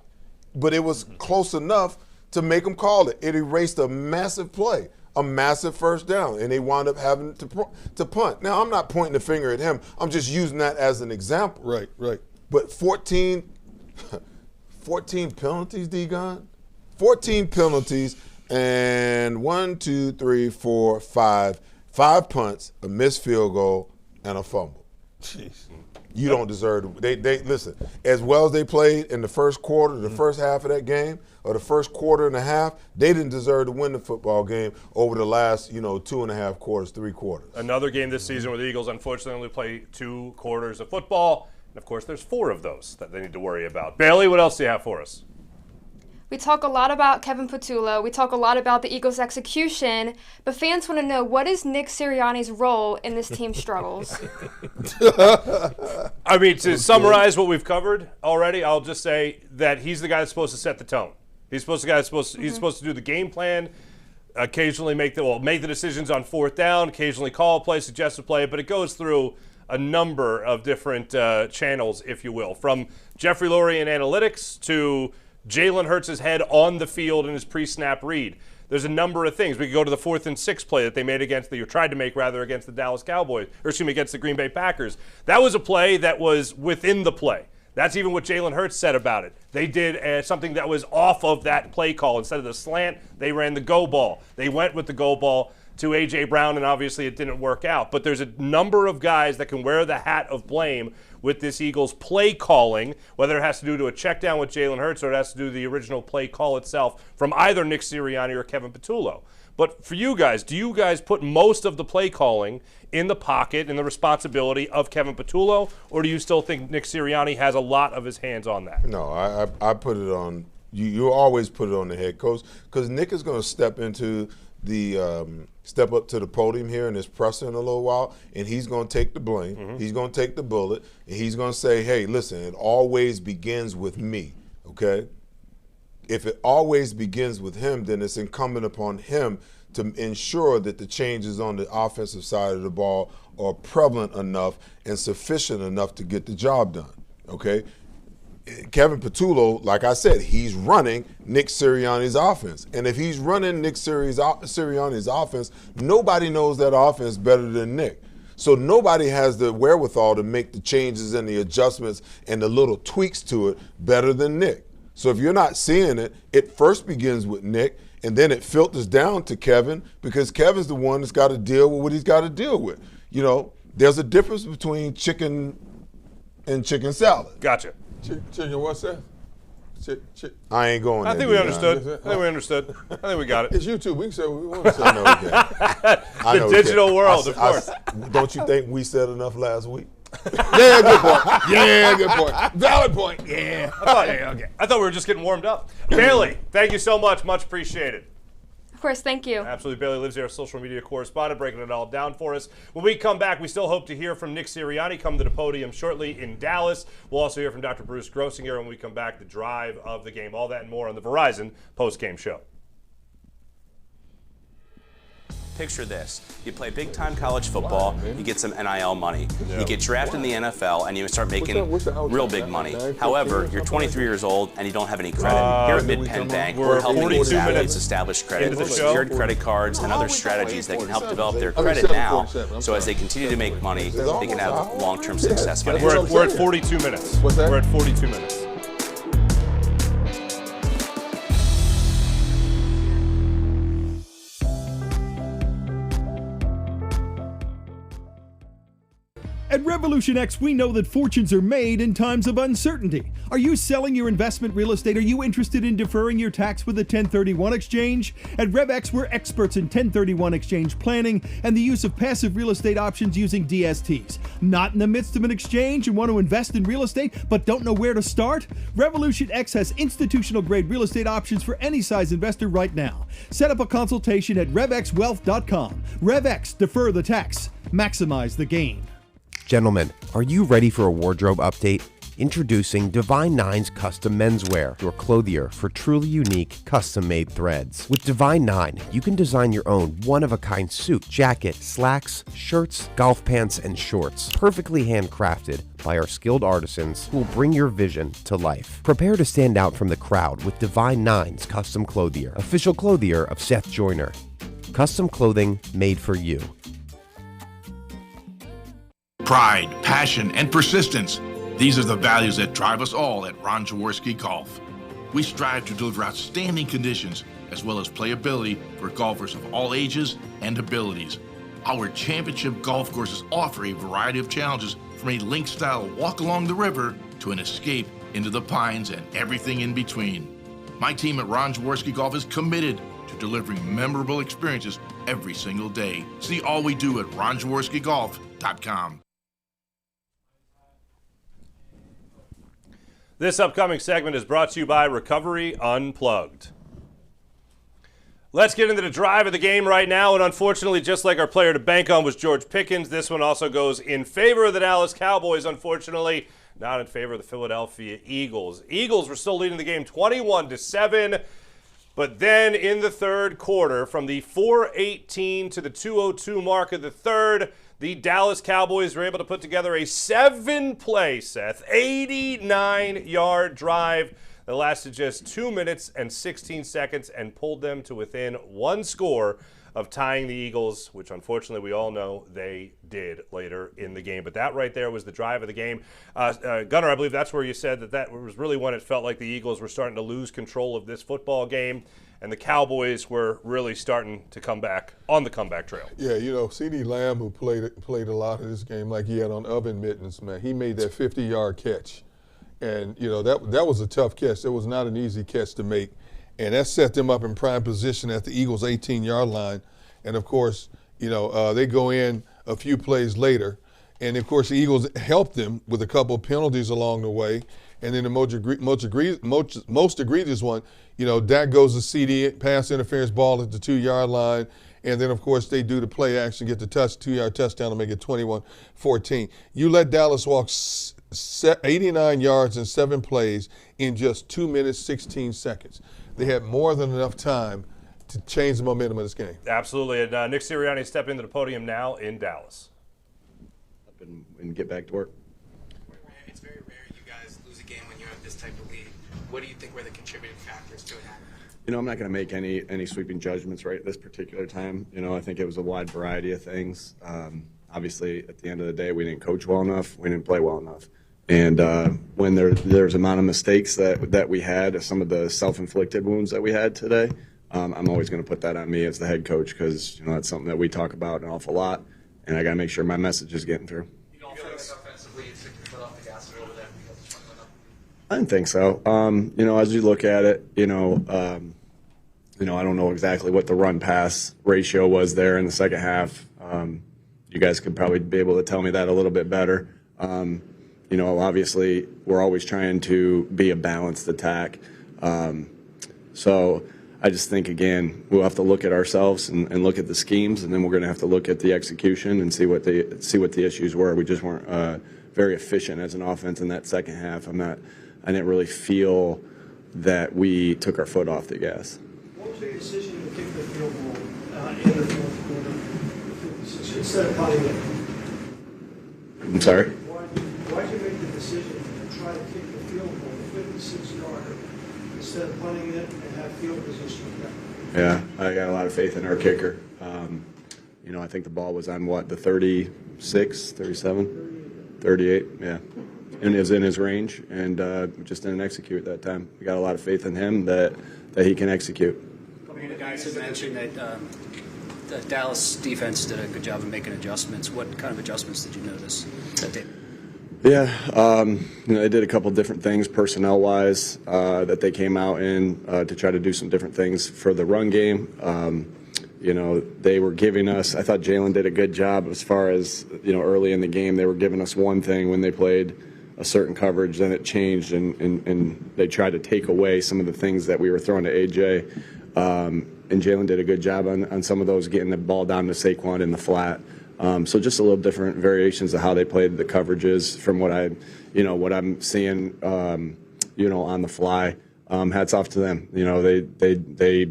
but it was close enough to make them call it. It erased a massive play, a massive first down, and they wound up having to punt. Now, I'm not pointing the finger at him. I'm just using that as an example. Right. But 14 penalties, D-Gon? 14 penalties and 1, 2, 3, 4, 5 punts, a missed field goal, and a fumble. Jeez. You don't deserve to. They listen, as well as they played in the first quarter, the first half of that game, or the first quarter and a half, they didn't deserve to win the football game over the last, 2.5 quarters, 3 quarters. Another game this season where the Eagles unfortunately only play 2 quarters of football. And, of course, there's 4 of those that they need to worry about. Bailey, what else do you have for us? We talk a lot about Kevin Patullo. We talk a lot about the Eagles' execution. But fans want to know, what is Nick Sirianni's role in this team's struggles? To summarize what we've covered already, I'll just say that he's the guy that's supposed to set the tone. He's supposed to do the game plan, occasionally make the decisions on 4th down, occasionally call a play, suggest a play, but it goes through a number of different channels, if you will, from Jeffrey Lurie and analytics to Jalen Hurts' head on the field in his pre-snap read. There's a number of things. We could go to the 4th and 6 play that they made against the Dallas Cowboys, against the Green Bay Packers. That was a play that was within the play. That's even what Jalen Hurts said about it. They did something that was off of that play call. Instead of the slant, they ran the go ball. They went with the go ball to A.J. Brown, and obviously it didn't work out. But there's a number of guys that can wear the hat of blame with this Eagles play calling, whether it has to do to a check down with Jalen Hurts or it has to do with the original play call itself from either Nick Sirianni or Kevin Patullo. But for you guys, do you guys put most of the play calling in the pocket and the responsibility of Kevin Patullo, or do you still think Nick Sirianni has a lot of his hands on that? No, I put it on. You always put it on the head coach because Nick is going to step into step up to the podium here in this presser in a little while, and he's going to take the blame. Mm-hmm. He's going to take the bullet, and he's going to say, hey, listen, it always begins with me, okay? If it always begins with him, then it's incumbent upon him to ensure that the changes on the offensive side of the ball are prevalent enough and sufficient enough to get the job done, okay? Kevin Patullo, like I said, he's running Nick Sirianni's offense. And if he's running Nick Sirianni's offense, nobody knows that offense better than Nick. So nobody has the wherewithal to make the changes and the adjustments and the little tweaks to it better than Nick. So if you're not seeing it, it first begins with Nick, and then it filters down to Kevin, because Kevin's the one that's got to deal with what he's got to deal with. You know, there's a difference between chicken and chicken salad. Gotcha. Chicken, what's that? I ain't going there. I think we understood. I think we got it. It's YouTube. We can say what we want to say. I know we can. The digital world, of course. Don't you think we said enough last week? Yeah, good point. Yeah, good point. Valid point. Yeah. I thought we were just getting warmed up. Bailey, thank you so much. Much appreciated. Of course, thank you. Absolutely. Bailey lives here, our social media correspondent, breaking it all down for us. When we come back, we still hope to hear from Nick Sirianni, come to the podium shortly in Dallas. We'll also hear from Dr. Bruce Grossinger when we come back, the drive of the game. All that and more on the Verizon postgame show. Picture this. You play big-time college football, you get some NIL money. You get drafted in the NFL, and you start making real big money. However, you're 23 years old, and you don't have any credit. Here at Mid-Penn Bank, we're helping these athletes establish credit with secured credit cards and other strategies that can help develop their credit now, so as they continue to make money, they can have long-term success financially. We're at 42 minutes. What's that? We're at 42 minutes. At Revolution X, we know that fortunes are made in times of uncertainty. Are you selling your investment real estate? Are you interested in deferring your tax with a 1031 exchange? At RevX, we're experts in 1031 exchange planning and the use of passive real estate options using DSTs. Not in the midst of an exchange and want to invest in real estate but don't know where to start? Revolution X has institutional grade real estate options for any size investor right now. Set up a consultation at RevXWealth.com. RevX, defer the tax, maximize the gain. Gentlemen, are you ready for a wardrobe update? Introducing Divine Nine's Custom Menswear, your clothier for truly unique, custom-made threads. With Divine Nine, you can design your own one-of-a-kind suit, jacket, slacks, shirts, golf pants, and shorts, perfectly handcrafted by our skilled artisans who will bring your vision to life. Prepare to stand out from the crowd with Divine Nine's Custom Clothier, official clothier of Seth Joyner. Custom clothing made for you. Pride, passion, and persistence. These are the values that drive us all at Ron Jaworski Golf. We strive to deliver outstanding conditions as well as playability for golfers of all ages and abilities. Our championship golf courses offer a variety of challenges, from a link-style walk along the river to an escape into the pines and everything in between. My team at Ron Jaworski Golf is committed to delivering memorable experiences every single day. See all we do at ronjaworskigolf.com. This upcoming segment is brought to you by Recovery Unplugged. Let's get into the drive of the game right now, and unfortunately, just like our player to bank on was George Pickens, this one also goes in favor of the Dallas Cowboys, unfortunately, not in favor of the Philadelphia Eagles. Eagles were still leading the game 21-7, but then in the third quarter, from the 4:18 to the 2:02 mark of the third, the Dallas Cowboys were able to put together a 7-play, Seth, 89-yard drive that lasted just 2 minutes and 16 seconds and pulled them to within one score of tying the Eagles, which unfortunately we all know they did later in the game. But that right there was the drive of the game. Gunnar, I believe that's where you said that was really when it felt like the Eagles were starting to lose control of this football game, and the Cowboys were really starting to come back on the comeback trail. Yeah, you know, CeeDee Lamb, who played a lot of this game like he had on oven mittens, man, he made that 50-yard catch. And, you know, that was a tough catch. It was not an easy catch to make. And that set them up in prime position at the Eagles' 18-yard line. And, of course, you know, they go in a few plays later. And, of course, the Eagles helped them with a couple of penalties along the way. And then the most egregious one, Dak goes to CD, pass interference ball at the 2-yard line. And then, of course, they do the play action, get the 2-yard touchdown to make it 21-14. You let Dallas walk 89 yards in 7 plays in just 2 minutes, 16 seconds. They had more than enough time to change the momentum of this game. Absolutely. And Nick Sirianni stepping to the podium now in Dallas. And get back to work. It's very rare you guys lose a game when you have this type of lead. What do you think were the contributing factors to it happening? I'm not going to make any sweeping judgments right at this particular time. I think it was a wide variety of things. Obviously, at the end of the day, we didn't coach well enough. We didn't play well enough. And when there's amount of mistakes that we had, some of the self-inflicted wounds that we had today, I'm always going to put that on me as the head coach because that's something that we talk about an awful lot, and I got to make sure my message is getting through. You don't feel like offensively you took your foot off the gas a little bit because of something like that? I didn't think so. As you look at it, I don't know exactly what the run-pass ratio was there in the second half. You guys could probably be able to tell me that a little bit better. Obviously, we're always trying to be a balanced attack. So I just think, again, we'll have to look at ourselves and look at the schemes, and then we're going to have to look at the execution and see what the issues were. We just weren't very efficient as an offense in that second half. I didn't really feel that we took our foot off the gas. What was your decision to kick the field goal in the fourth quarter instead of punting it? I'm sorry? Why did you make the decision to try to kick the field goal, the 56-yarder, instead of punting it and have field position? Yeah, I got a lot of faith in our kicker. I think the ball was on, the 36, 37? 38, yeah. And it was in his range, and just didn't execute that time. We got a lot of faith in him that he can execute. A couple of guys have mentioned that the Dallas defense did a good job of making adjustments. What kind of adjustments did you notice that they? Yeah, they did a couple different things personnel-wise that they came out in to try to do some different things for the run game. They were giving us, I thought Jalen did a good job as far as, early in the game. They were giving us one thing when they played a certain coverage, then it changed, and they tried to take away some of the things that we were throwing to AJ. And Jalen did a good job on some of those, getting the ball down to Saquon in the flat. So just a little different variations of how they played the coverages from what I'm seeing, on the fly. Hats off to them. They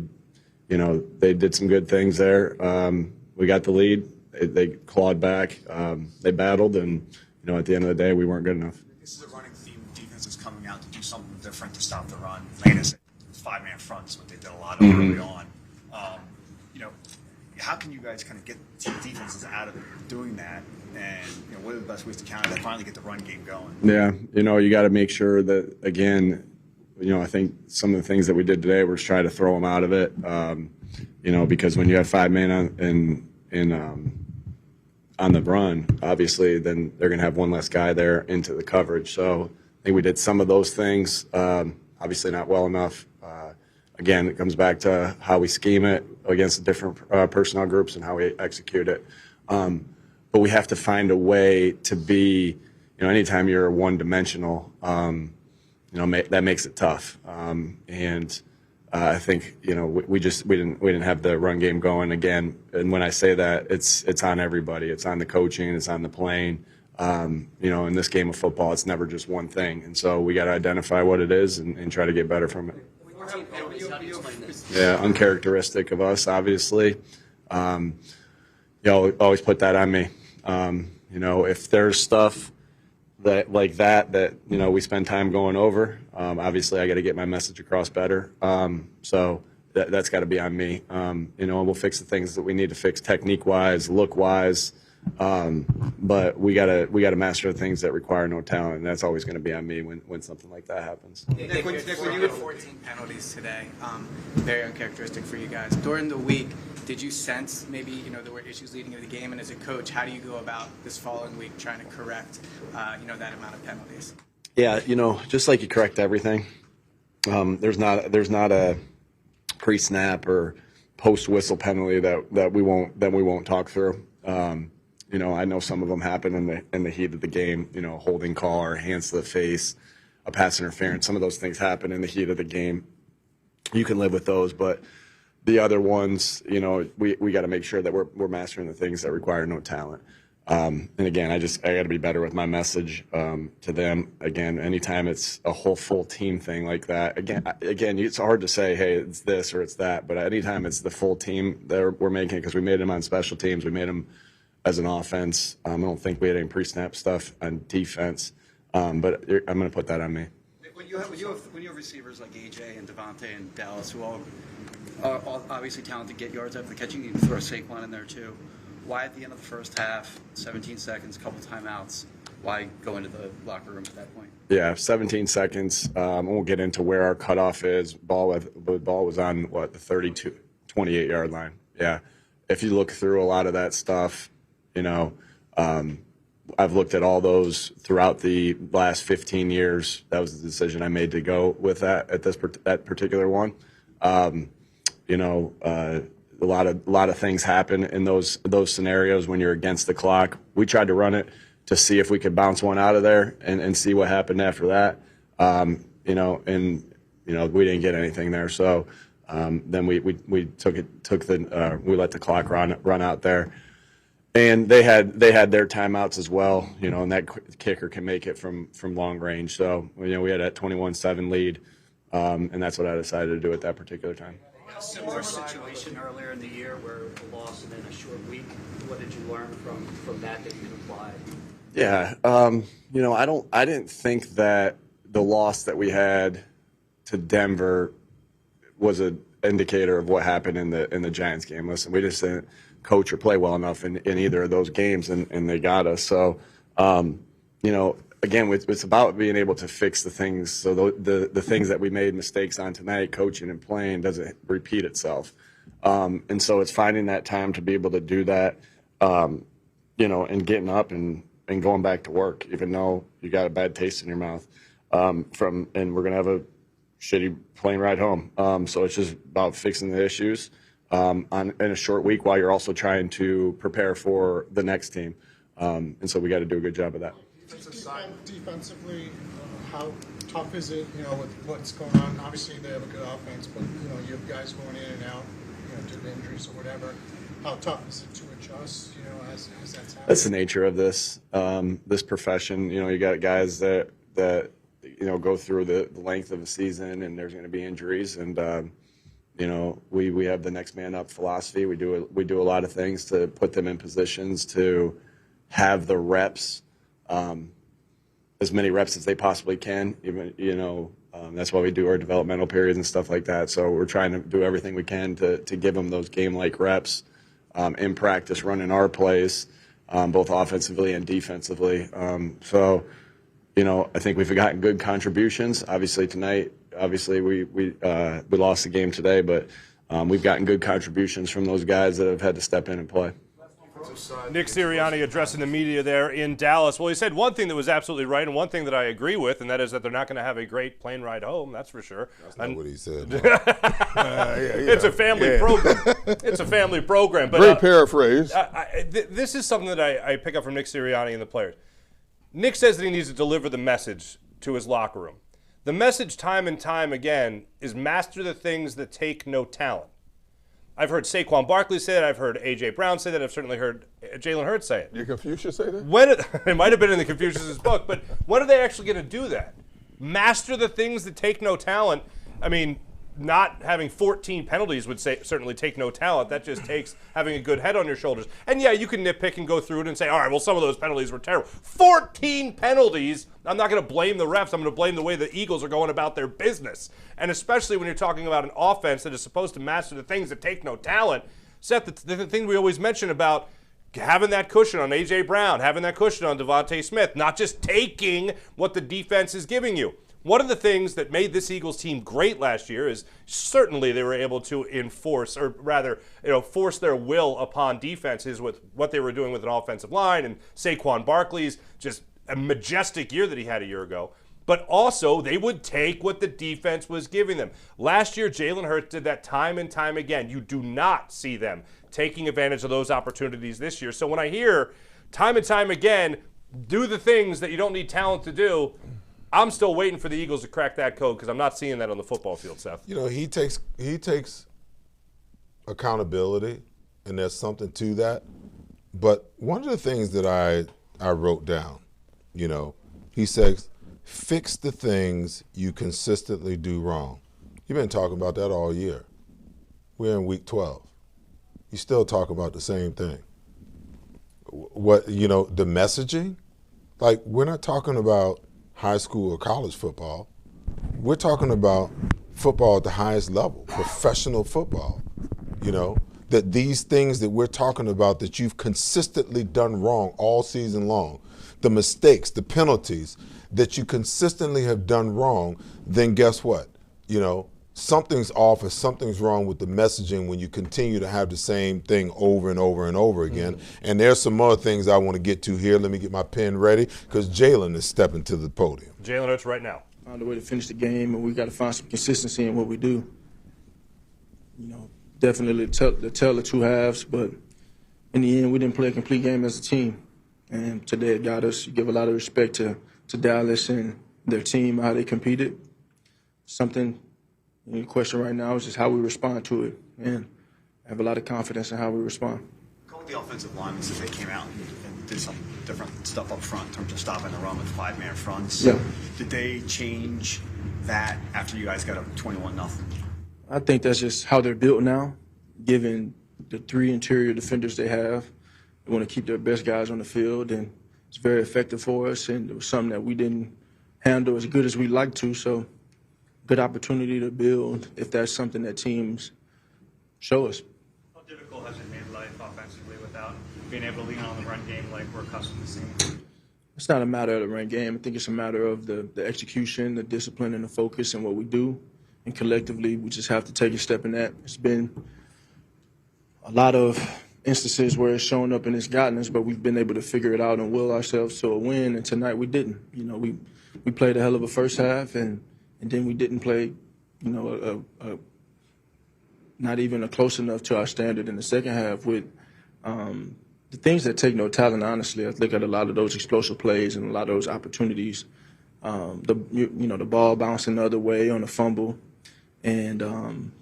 did some good things there. We got the lead. They clawed back. They battled, and at the end of the day, we weren't good enough. This is a running theme. Defense is coming out to do something different to stop the run. Atlanta's 5-man front is what they did a lot of early on. How can you guys kind of get defenses out of doing that? And what are the best ways to counter that? Finally, get the run game going. Yeah, you got to make sure that, again, I think some of the things that we did today was try to throw them out of it. Because when you have 5-man on the run, obviously, then they're going to have one less guy there into the coverage. So I think we did some of those things. Obviously, not well enough. Again, it comes back to how we scheme it against the different personnel groups and how we execute it. But we have to find a way to be, anytime you're one-dimensional, that makes it tough. I think we didn't have the run game going again. And when I say that, it's on everybody. It's on the coaching. It's on the playing. In this game of football, it's never just one thing. And so we got to identify what it is and try to get better from it. Yeah, uncharacteristic of us, obviously. Always put that on me. If there's stuff that we spend time going over, obviously I got to get my message across better. So that's got to be on me. And we'll fix the things that we need to fix technique-wise, look-wise. But we gotta master the things that require no talent, and that's always going to be on me when something like that happens. Nick, when you had 14 penalties today, very uncharacteristic for you guys. During the week, did you sense maybe there were issues leading into the game? And as a coach, how do you go about this following week trying to correct that amount of penalties? Yeah, just like you correct everything, there's not a pre-snap or post-whistle penalty that we won't talk through. I know some of them happen in the heat of the game, holding call or hands to the face. a pass interference. Some of those things happen in the heat of the game. You can live with those, but the other ones, you know, we got to make sure that we're mastering the things that require no talent. And again, I got to be better with my message to them. Again, anytime it's a whole full team thing like that, again, it's hard to say, hey, it's this or it's that. But anytime it's the full team that we're making, because we made them on special teams, we made them as an offense. I don't think we had any pre-snap stuff on defense, but I'm going to put that on me. When you have receivers like AJ and Devontae and Dallas, who all are obviously talented, get yards after the catching, you can throw Saquon in there too. Why at the end of the first half, 17 seconds, couple timeouts, why go into the locker room at that point? Yeah, 17 seconds. We'll get into where our cutoff is. The ball was on, what, the 32, 28-yard line. Yeah. If you look through a lot of that stuff, you know, I've looked at all those throughout the last 15 years. That was the decision I made to go with that at that particular one. You know, a lot of things happen in those scenarios when you're against the clock. We tried to run it to see if we could bounce one out of there and see what happened after that. You know, and you know we didn't get anything there. So then we let the clock run out there. And they had their timeouts as well, you know, and that kicker can make it from long range. So, you know, we had that 21-7 lead, and that's what I decided to do at that particular time. A similar situation earlier in the year where a loss and then a short week. What did you learn from that you can apply? Yeah, you know, I didn't think that the loss that we had to Denver was an indicator of what happened in the Giants game. Listen, we just didn't coach or play well enough in either of those games, and they got us. So, you know, again, it's about being able to fix the things. So the things that we made mistakes on tonight, coaching and playing, doesn't repeat itself. And so it's finding that time to be able to do that, you know, and getting up and going back to work, even though you got a bad taste in your mouth and we're going to have a shitty plane ride home. So it's just about fixing the issues in a short week while you're also trying to prepare for the next team. And so we got to do a good job of that. Defensively, how tough is it, you know, with what's going on? Obviously, they have a good offense, but, you know, you have guys going in and out, you know, due to injuries or whatever. How tough is it to adjust, you know, as that's happening? That's the nature of this profession. You know, you got guys that you know, go through the length of a season, and there's going to be injuries. And, you know, we have the next man up philosophy. We do a lot of things to put them in positions to have the reps, as many reps as they possibly can. Even, you know, that's why we do our developmental periods and stuff like that. So we're trying to do everything we can to give them those game-like reps in practice, running our plays, both offensively and defensively. So, you know, I think we've gotten good contributions. Obviously tonight, we lost the game today, but we've gotten good contributions from those guys that have had to step in and play. Nick Sirianni addressing the media there in Dallas. Well, he said one thing that was absolutely right and one thing that I agree with, and that is that they're not going to have a great plane ride home, that's for sure. That's not what he said. It's a family program. It's a family program. But, great paraphrase. This is something that I pick up from Nick Sirianni and the players. Nick says that he needs to deliver the message to his locker room. The message time and time again is master the things that take no talent. I've heard Saquon Barkley say that. I've heard A.J. Brown say that. I've certainly heard Jalen Hurts say it. Did Confucius say that? It might have been in the Confucius' book, but when are they actually going to do that? Master the things that take no talent. I mean, not having 14 penalties would certainly take no talent. That just takes having a good head on your shoulders. And yeah, you can nitpick and go through it and say, all right, well, some of those penalties were terrible. 14 penalties. I'm not going to blame the refs. I'm going to blame the way the Eagles are going about their business. And especially when you're talking about an offense that is supposed to master the things that take no talent. Seth, the thing we always mention about having that cushion on A.J. Brown, having that cushion on Devontae Smith, not just taking what the defense is giving you. One of the things that made this Eagles team great last year is certainly they were able to enforce, or rather, you know, force their will upon defenses with what they were doing with an offensive line, and Saquon Barkley's just a majestic year that he had a year ago. But also, they would take what the defense was giving them. Last year, Jalen Hurts did that time and time again. You do not see them taking advantage of those opportunities this year. So when I hear time and time again, do the things that you don't need talent to do, I'm still waiting for the Eagles to crack that code because I'm not seeing that on the football field, Seth. You know, he takes accountability, and there's something to that. But one of the things that I wrote down, you know, he says, fix the things you consistently do wrong. You've been talking about that all year. We're in week 12. You still talk about the same thing. What, you know, the messaging? Like, we're not talking about high school or college football. We're talking about football at the highest level, professional football, you know, that these things that we're talking about that you've consistently done wrong all season long, the mistakes, the penalties that you consistently have done wrong, then guess what? You know, something's off or something's wrong with the messaging when you continue to have the same thing over and over and over again. And there's some other things I want to get to here. Let me get my pen ready because Jalen is stepping to the podium. Jalen Hurts right now. Found a way to finish the game, and we got to find some consistency in what we do. You know, definitely the tell of two halves, but in the end, we didn't play a complete game as a team. And today it got us. You give a lot of respect to Dallas and their team, how they competed. Something. The question right now is just how we respond to it, and I have a lot of confidence in how we respond. The offensive linemen said they came out and did some different stuff up front in terms of stopping the run with 5-man fronts. Yeah. Did they change that after you guys got up 21-0? I think that's just how they're built now, given the 3 interior defenders they have. They want to keep their best guys on the field, and it's very effective for us, and it was something that we didn't handle as good as we'd like to, so good opportunity to build if that's something that teams show us. How difficult has it made life offensively without being able to lean on the run game like we're accustomed to seeing? It's not a matter of the run game. I think it's a matter of the execution, the discipline, and the focus in what we do. And collectively, we just have to take a step in that. It's been a lot of instances where it's shown up and it's gotten us, but we've been able to figure it out and will ourselves to a win. And tonight we didn't. You know, we played a hell of a first half, and then we didn't play, you know, not even a close enough to our standard in the second half with the things that take no talent, honestly. I look at a lot of those explosive plays and a lot of those opportunities. The ball bouncing the other way on a fumble and,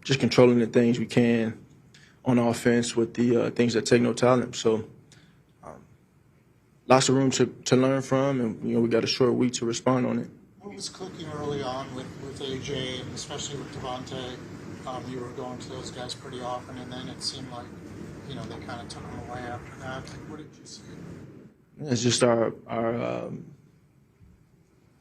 just controlling the things we can on offense with the things that take no talent. So lots of room to learn from, and, we got a short week to respond on it. What was clicking early on with AJ, and especially with Devontae? You were going to those guys pretty often, and then it seemed like, they kind of took them away after that. What did you see? It's just our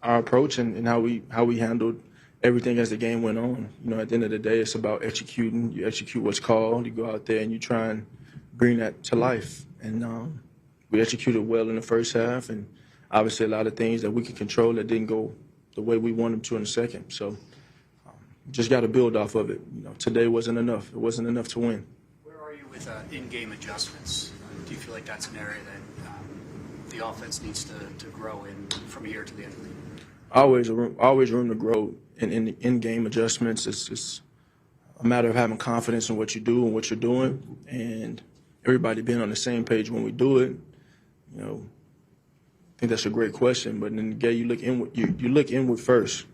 approach and how we handled everything as the game went on. At the end of the day, it's about executing. You execute what's called. You go out there and you try and bring that to life. And we executed well in the first half, and obviously a lot of things that we could control that didn't go the way we wanted them to in the second. So just got to build off of it. Today wasn't enough. It wasn't enough to win. Where are you with in-game adjustments? Do you feel like that's an area that the offense needs to grow in from here to the end of the year? Always room to grow in in-game adjustments. It's a matter of having confidence in what you do and what you're doing, and everybody being on the same page when we do it. I think that's a great question, but then again, you look inward first,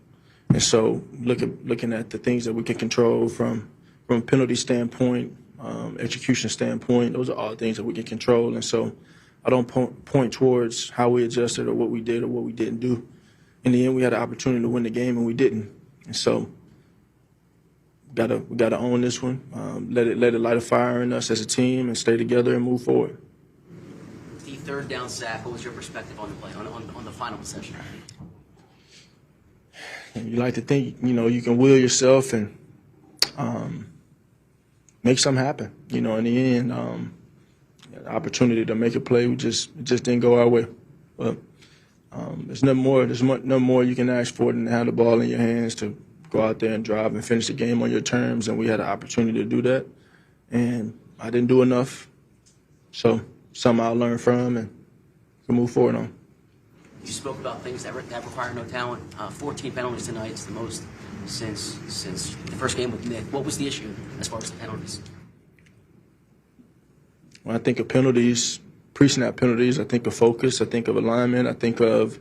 and so looking at the things that we can control from a penalty standpoint, execution standpoint. Those are all things that we can control, and so I don't point towards how we adjusted or what we did or what we didn't do. In the end, we had an opportunity to win the game, and we didn't. And so we gotta own this one, let it light a fire in us as a team, and stay together and move forward. The third down sack, what was your perspective on the play, on the final possession? You like to think, you can will yourself and make something happen. In the end, the opportunity to make a play, it just didn't go our way. But there's no more you can ask for than to have the ball in your hands to go out there and drive and finish the game on your terms, and we had an opportunity to do that. And I didn't do enough. So something I'll learn from and can move forward on. You spoke about things that require no talent. 14 penalties tonight. It's the most since the first game with Nick. What was the issue as far as the penalties? When I think of penalties, pre-snap penalties, I think of focus, I think of alignment, I think of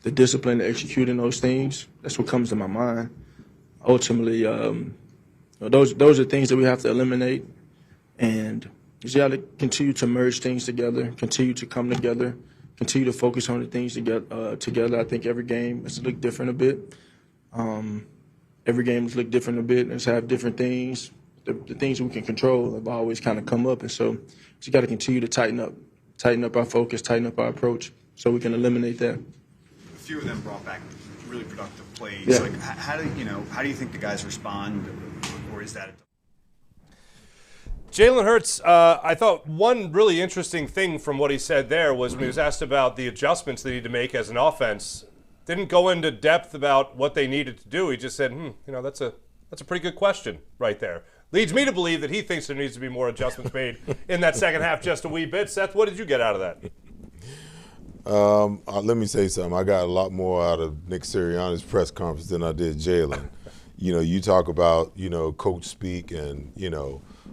the discipline to executing those things, that's what comes to my mind. Ultimately, those are things that we have to eliminate, and you got to continue to merge things together, continue to come together, continue to focus on the things together. I think every game has looked different a bit. Every game has looked different a bit, and it's have different things. The things we can control have always kind of come up, and so you got to continue to tighten up our focus, tighten up our approach, so we can eliminate that. A few of them brought back really productive plays. Yeah. Like, how do you think the guys respond, or is that? Jalen Hurts, I thought one really interesting thing from what he said there was when he was asked about the adjustments they need to make as an offense. Didn't go into depth about what they needed to do. He just said, that's a pretty good question right there. Leads me to believe that he thinks there needs to be more adjustments made in that second half just a wee bit. Seth, what did you get out of that? Let me say something. I got a lot more out of Nick Sirianni's press conference than I did Jalen. You talk about, coach speak and,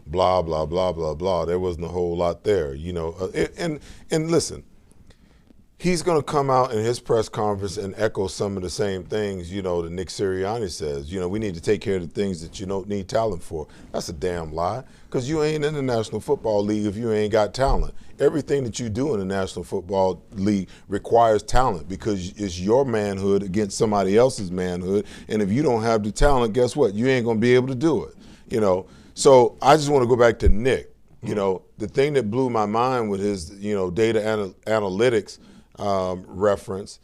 blah, blah, blah, blah, blah. There wasn't a whole lot there, And listen, he's going to come out in his press conference and echo some of the same things, that Nick Sirianni says. We need to take care of the things that you don't need talent for. That's a damn lie, because you ain't in the National Football League if you ain't got talent. Everything that you do in the National Football League requires talent, because it's your manhood against somebody else's manhood. And if you don't have the talent, guess what? You ain't going to be able to do it, So I just want to go back to Nick. The thing that blew my mind with his, data analytics reference,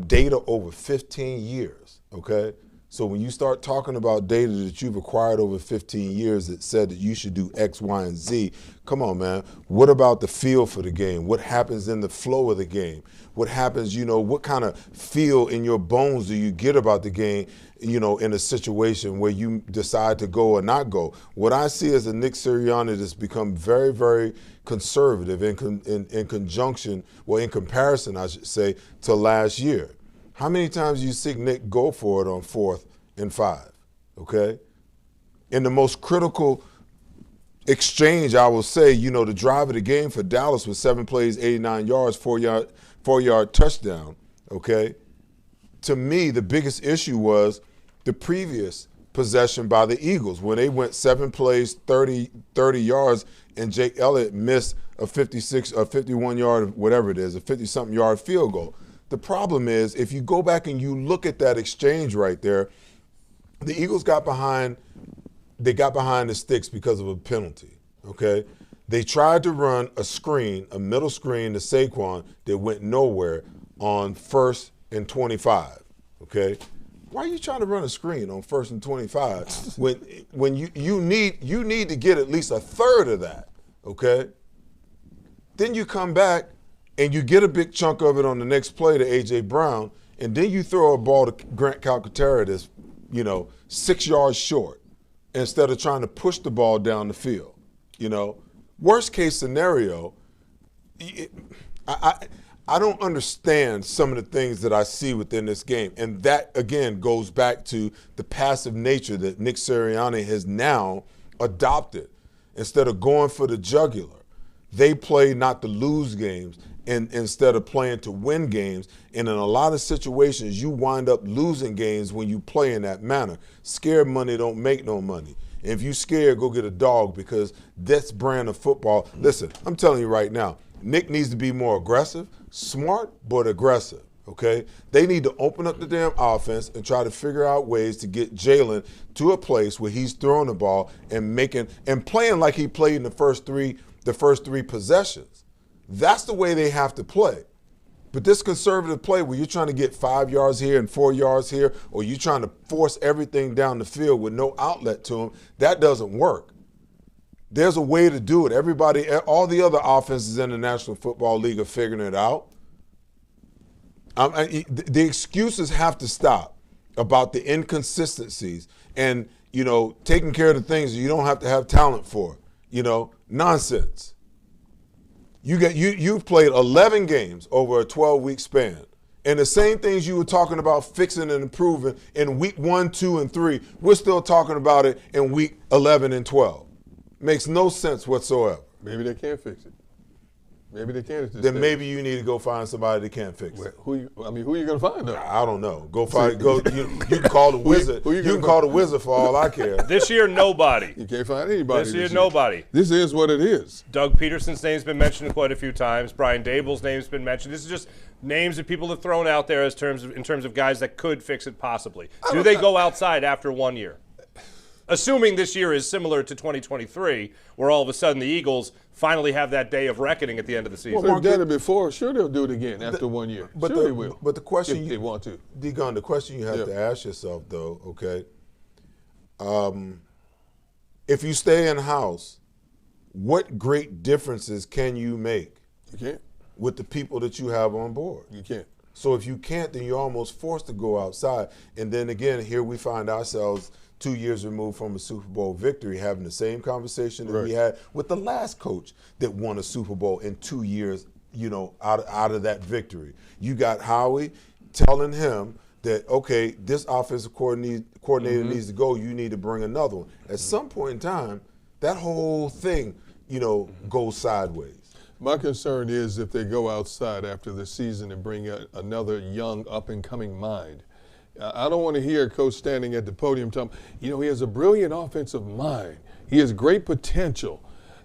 data over 15 years, okay? So when you start talking about data that you've acquired over 15 years that said that you should do X, Y, and Z, come on, man. What about the feel for the game? What happens in the flow of the game? What happens, what kind of feel in your bones do you get about the game, in a situation where you decide to go or not go? What I see as a Nick Sirianni that's become very, very conservative in comparison, I should say, to last year. How many times do you see Nick go for it on 4th and 5, okay? In the most critical exchange, I will say, the drive of the game for Dallas was 7 plays, 89 yards, 4-yard touchdown, okay? To me, the biggest issue was the previous possession by the Eagles when they went 7 plays, 30 yards, and Jake Elliott missed a 51-yard, whatever it is, a 50-something yard field goal. The problem is, if you go back and you look at that exchange right there, the Eagles got behind the sticks because of a penalty, okay? They tried to run a middle screen to Saquon that went nowhere on 1st and 25, okay? Why are you trying to run a screen on 1st and 25 when you need to get at least a third of that, okay? Then you come back and you get a big chunk of it on the next play to A.J. Brown, and then you throw a ball to Grant Calcaterra that's, 6 yards short instead of trying to push the ball down the field, Worst case scenario, I don't understand some of the things that I see within this game. And that, again, goes back to the passive nature that Nick Sirianni has now adopted. Instead of going for the jugular, they play not to lose games instead of playing to win games. And in a lot of situations, you wind up losing games when you play in that manner. Scared money don't make no money. And if you scared, go get a dog, because this brand of football, listen, I'm telling you right now, Nick needs to be more aggressive, smart, but aggressive, okay? They need to open up the damn offense and try to figure out ways to get Jalen to a place where he's throwing the ball and playing like he played in the first three possessions. That's the way they have to play. But this conservative play where you're trying to get 5 yards here and 4 yards here, or you're trying to force everything down the field with no outlet to them, that doesn't work. There's a way to do it. All the other offenses in the National Football League are figuring it out. The excuses have to stop about the inconsistencies and, taking care of the things that you don't have to have talent for. Nonsense. You've played 11 games over a 12-week span. And the same things you were talking about fixing and improving in week 1, 2, and 3, we're still talking about it in week 11 and 12. Makes no sense whatsoever. Maybe they can't fix it. Maybe they can't. Then maybe you need to go find somebody that can't fix it. Who you going to find though? I don't know. Go find. You can call the wizard. You can call the wizard for all I care. This year, nobody. You can't find anybody. This year, nobody. This is what it is. Doug Peterson's name's been mentioned quite a few times. Brian Dable's name's been mentioned. This is just names that people have thrown out there in terms of guys that could fix it possibly. Do they go outside after 1 year? Assuming this year is similar to 2023, where all of a sudden the Eagles finally have that day of reckoning at the end of the season. Well, they've done it before. Sure, they'll do it again after 1 year. But sure they will. But the question if they want to. D-Gun, the question you have to ask yourself, though, okay, if you stay in-house, what great differences can you make? You can't. With the people that you have on board. You can't. So if you can't, then you're almost forced to go outside. And then again, here we find ourselves 2 years removed from a Super Bowl victory, having the same conversation that we had with the last coach that won a Super Bowl in 2 years, out of that victory. You got Howie telling him that, okay, this offensive coordinator needs to go, you need to bring another one. At some point in time, that whole thing, goes sideways. My concern is if they go outside after the season and bring another young, up-and-coming mind. I don't want to hear a coach standing at the podium telling, he has a brilliant offensive mind. He has great potential.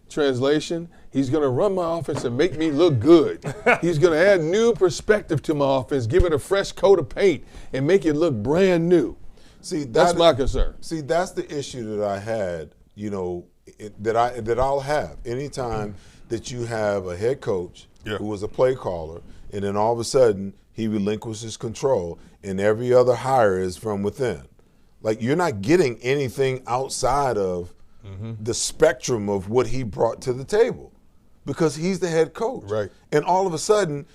Translation, he's going to run my offense and make me look good. He's going to add new perspective to my offense, give it a fresh coat of paint, and make it look brand new. See, that's my concern. See, that's the issue that I had, that I'll have anytime that you have a head coach who was a play caller, and then all of a sudden he relinquishes control, and every other hire is from within. Like, you're not getting anything outside of the spectrum of what he brought to the table because he's the head coach. Right. And all of a sudden,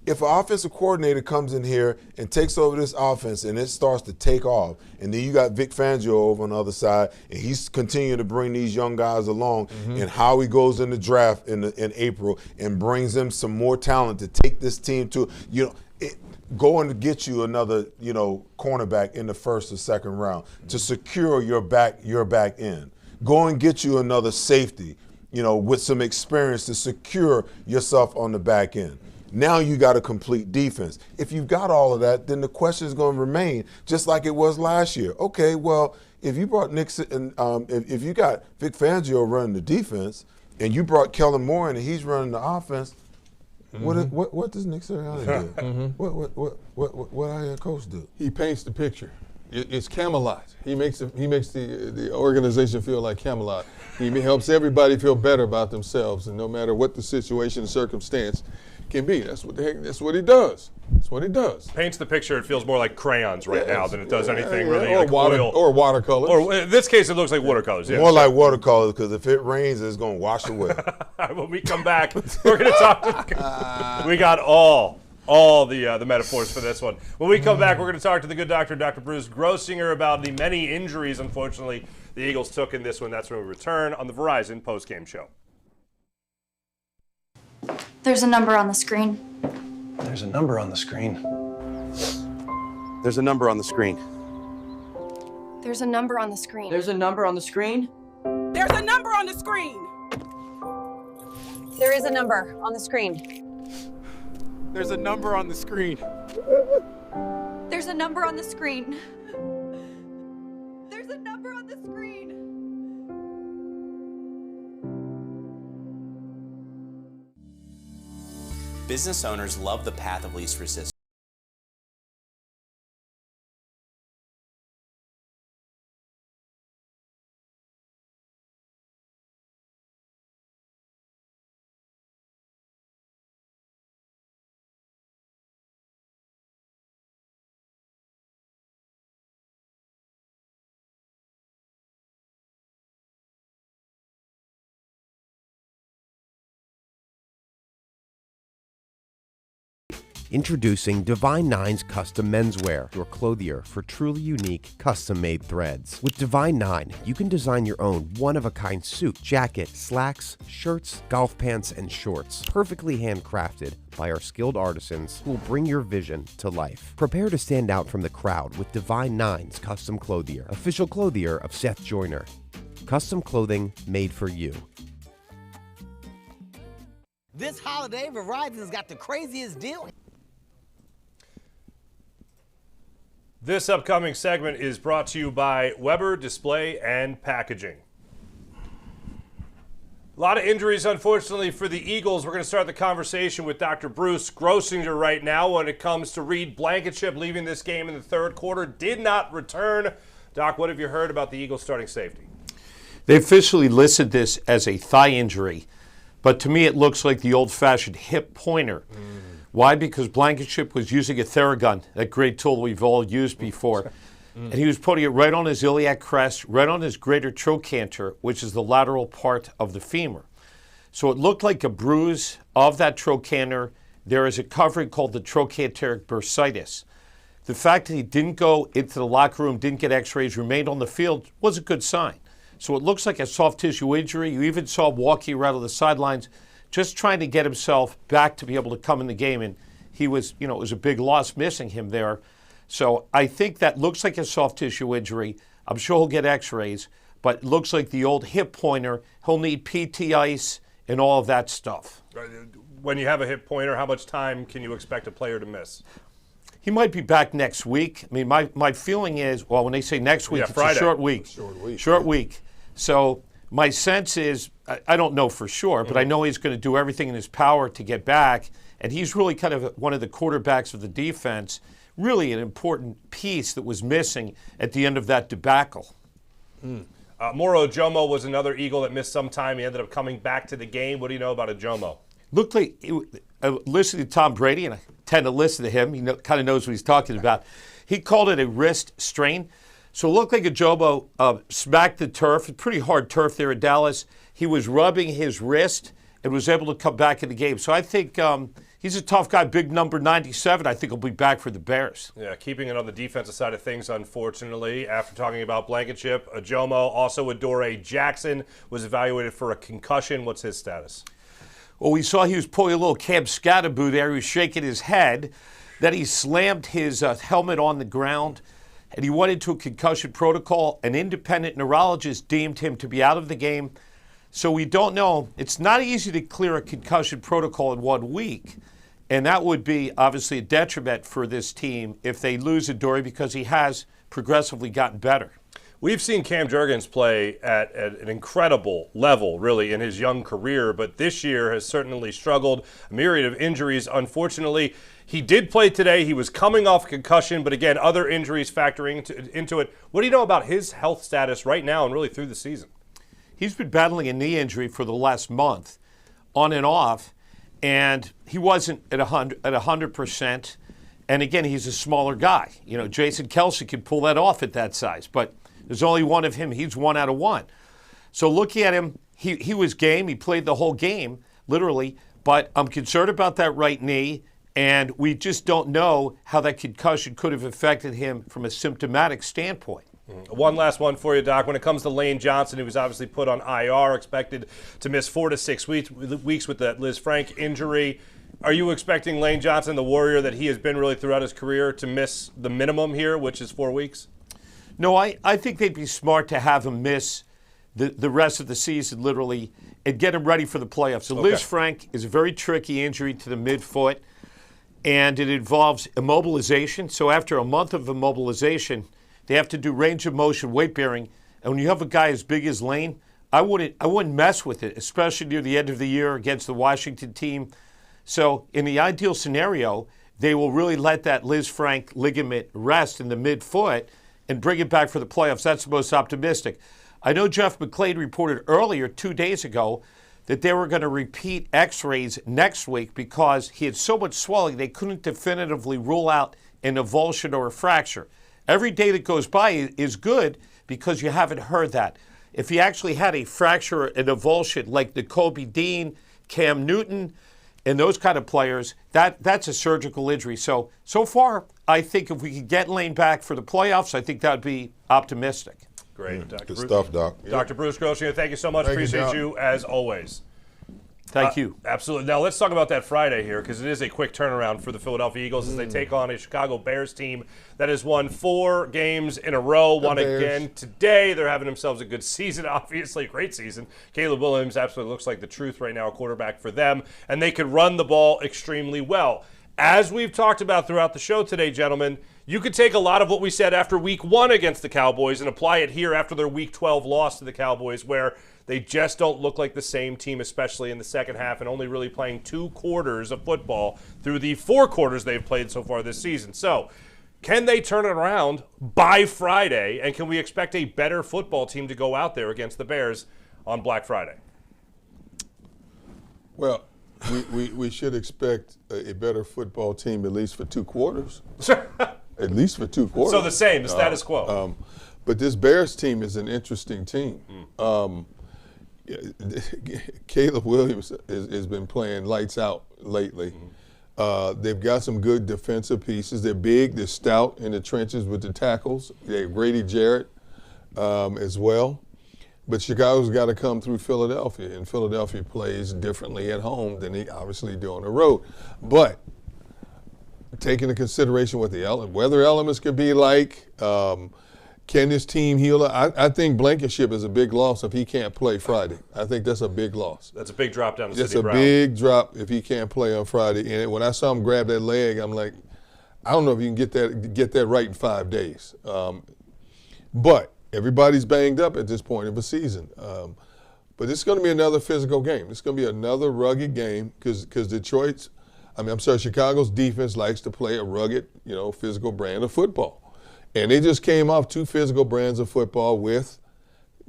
if an offensive coordinator comes in here and takes over this offense and it starts to take off, and then you got Vic Fangio over on the other side, and he's continuing to bring these young guys along, and how he goes in the draft in April and brings them some more talent to take this team to, going to get you another, cornerback in the first or second round to secure your back end. Go and get you another safety, with some experience to secure yourself on the back end. Now you got a complete defense. If you've got all of that, then the question is going to remain just like it was last year. Okay, well, if you brought Nixon, if you got Vic Fangio running the defense, and you brought Kellen Moore in and he's running the offense, what does Nick Sirianni do? What our head coach do? He paints the picture. It's Camelot. He makes the organization feel like Camelot. He helps everybody feel better about themselves, and no matter what the situation and circumstance can be, that's what he does. That's what he does. Paints the picture. It feels more like crayons now than it does anything really. Or like oil. Or watercolors. Or in this case, it looks like watercolors. Yeah. More like watercolors, because if it rains, it's going to wash away. When we come back, we're going to talk. We got all the metaphors for this one. When we come back, we're going to talk to the good doctor, Dr. Bruce Grossinger, about the many injuries, unfortunately, the Eagles took in this one. That's when we return on the Verizon postgame show. There's a number on the screen. There's a number on the screen. There's a number on the screen. There's a number on the screen. There's a number on the screen. There's a number on the screen. There is a number on the screen. There's a number on the screen. There's a number on the screen. There's a number on the screen. Business owners love the path of least resistance. Introducing Divine Nine's Custom Menswear, your clothier for truly unique, custom-made threads. With Divine Nine, you can design your own one-of-a-kind suit, jacket, slacks, shirts, golf pants, and shorts, perfectly handcrafted by our skilled artisans who will bring your vision to life. Prepare to stand out from the crowd with Divine Nine's Custom Clothier, official clothier of Seth Joyner. Custom clothing made for you. This holiday, Verizon's got the craziest deal. This upcoming segment is brought to you by Weber Display and Packaging. A lot of injuries, unfortunately, for the Eagles. We're going to start the conversation with Dr. Bruce Grossinger right now when it comes to Reed Blankenship leaving this game in the third quarter. Did not return. Doc, what have you heard about the Eagles starting safety? They officially listed this as a thigh injury, but to me it looks like the old-fashioned hip pointer. Why? Because Blankenship was using a Theragun, that great tool we've all used before. And he was putting it right on his iliac crest, right on his greater trochanter, which is the lateral part of the femur. So it looked like a bruise of that trochanter. There is a covering called the trochanteric bursitis. The fact that he didn't go into the locker room, didn't get x-rays, remained on the field was a good sign. So it looks like a soft tissue injury. You even saw him walking around on the sidelines, just trying to get himself back to be able to come in the game. And he was, it was a big loss missing him there. So I think that looks like a soft tissue injury. I'm sure he'll get x-rays, but it looks like the old hip pointer. He'll need PT ice and all of that stuff. When you have a hip pointer, how much time can you expect a player to miss? He might be back next week. I mean, my feeling is, well, when they say next week, it's Friday. A short week. Short week. So my sense is, I don't know for sure, but I know he's going to do everything in his power to get back. And he's really kind of one of the quarterbacks of the defense, really an important piece that was missing at the end of that debacle. Moro Ojomo was another Eagle that missed some time. He ended up coming back to the game. What do you know about Ojomo? Looked like, I listened to Tom Brady, and I tend to listen to him. He kind of knows what he's talking about. He called it a wrist strain. So it looked like Ojomo smacked the turf, pretty hard turf there at Dallas. He was rubbing his wrist and was able to come back in the game. So I think he's a tough guy, big number 97. I think he'll be back for the Bears. Yeah, keeping it on the defensive side of things, unfortunately. After talking about Blankenship, Ojomo, also Adoree Jackson, was evaluated for a concussion. What's his status? Well, we saw he was pulling a little Cam Scatterboo there. He was shaking his head. Then he slammed his helmet on the ground, and he went into a concussion protocol. An independent neurologist deemed him to be out of the game. So we don't know. It's not easy to clear a concussion protocol in 1 week, and that would be obviously a detriment for this team if they lose Adoree because he has progressively gotten better. We've seen Cam Jurgens play at an incredible level, really, in his young career, but this year has certainly struggled. A myriad of injuries, unfortunately. He did play today. He was coming off concussion, but again, other injuries factoring into it. What do you know about his health status right now and really through the season? He's been battling a knee injury for the last month, on and off, and he wasn't at 100%. And again, he's a smaller guy. Jason Kelce could pull that off at that size, but there's only one of him. He's 1 out of 1. So looking at him, he was game. He played the whole game, literally. But I'm concerned about that right knee, and we just don't know how that concussion could have affected him from a symptomatic standpoint. One last one for you, Doc. When it comes to Lane Johnson, who was obviously put on IR, expected to miss 4 to 6 weeks with that Liz Frank injury. Are you expecting Lane Johnson, the warrior that he has been really throughout his career, to miss the minimum here, which is 4 weeks? No, I think they'd be smart to have him miss the rest of the season, literally, and get him ready for the playoffs. So Liz Frank is a very tricky injury to the midfoot, and it involves immobilization. So after a month of immobilization, they have to do range of motion weight bearing. And when you have a guy as big as Lane, I wouldn't mess with it, especially near the end of the year against the Washington team. So in the ideal scenario, they will really let that Liz Frank ligament rest in the midfoot and bring it back for the playoffs. That's the most optimistic. I know Jeff McClain reported earlier, 2 days ago, that they were going to repeat x-rays next week because he had so much swelling they couldn't definitively rule out an avulsion or a fracture. Every day that goes by is good because you haven't heard that. If he actually had a fracture, an avulsion like Nakobe Dean, Cam Newton, and those kind of players, that's a surgical injury. So far, I think if we could get Lane back for the playoffs, I think that would be optimistic. Great. Dr. Good Bruce. stuff, Doc. Dr. Bruce Grossinger, thank you so much. Appreciate you as always. Thank you. Absolutely. Now let's talk about that Friday here, because it is a quick turnaround for the Philadelphia Eagles as they take on a Chicago Bears team that has won 4 games in a row. Won again today. They're having themselves a good season, obviously, a great season. Caleb Williams absolutely looks like the truth right now, a quarterback for them, and they could run the ball extremely well. As we've talked about throughout the show today, gentlemen, you could take a lot of what we said after Week 1 against the Cowboys and apply it here after their Week 12 loss to the Cowboys, where they just don't look like the same team, especially in the second half, and only really playing 2 quarters of football through the 4 quarters they've played so far this season. So, can they turn it around by Friday, and can we expect a better football team to go out there against the Bears on Black Friday? Well, we should expect a better football team at least for 2 quarters. At least for 2 quarters. So the same, the status quo. But this Bears team is an interesting team. Caleb Williams has been playing lights out lately. They've got some good defensive pieces. They're big, they're stout in the trenches with the tackles. They have Grady Jarrett as well. But Chicago's got to come through Philadelphia, and Philadelphia plays differently at home than they obviously do on the road. But taking into consideration what the weather elements could be like, can this team heal? I think Blankenship is a big loss if he can't play Friday. I think that's a big loss. That's a big drop down to That's Sidney Brown. a big drop if he can't play on Friday. And when I saw him grab that leg, I'm like, I don't know if you can get that right in 5 days. But everybody's banged up at this point of the season. But it's going to be another physical game. It's going to be another rugged game because Chicago's defense likes to play a rugged, physical brand of football. And they just came off 2 physical brands of football with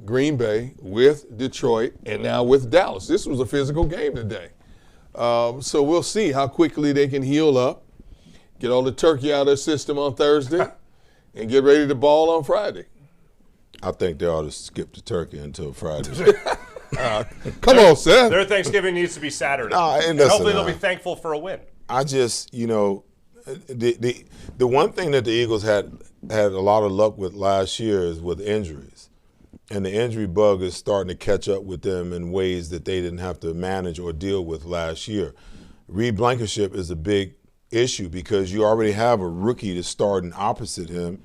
Green Bay, with Detroit, and now with Dallas. This was a physical game today. So we'll see how quickly they can heal up, get all the turkey out of their system on Thursday, and get ready to ball on Friday. I think they ought to skip the turkey until Friday. Come on, Seth. Their Thanksgiving needs to be Saturday. And hopefully they'll be thankful for a win. I just, the one thing that the Eagles had a lot of luck with last year is with injuries. And the injury bug is starting to catch up with them in ways that they didn't have to manage or deal with last year. Reed Blankenship is a big issue because you already have a rookie to start opposite him,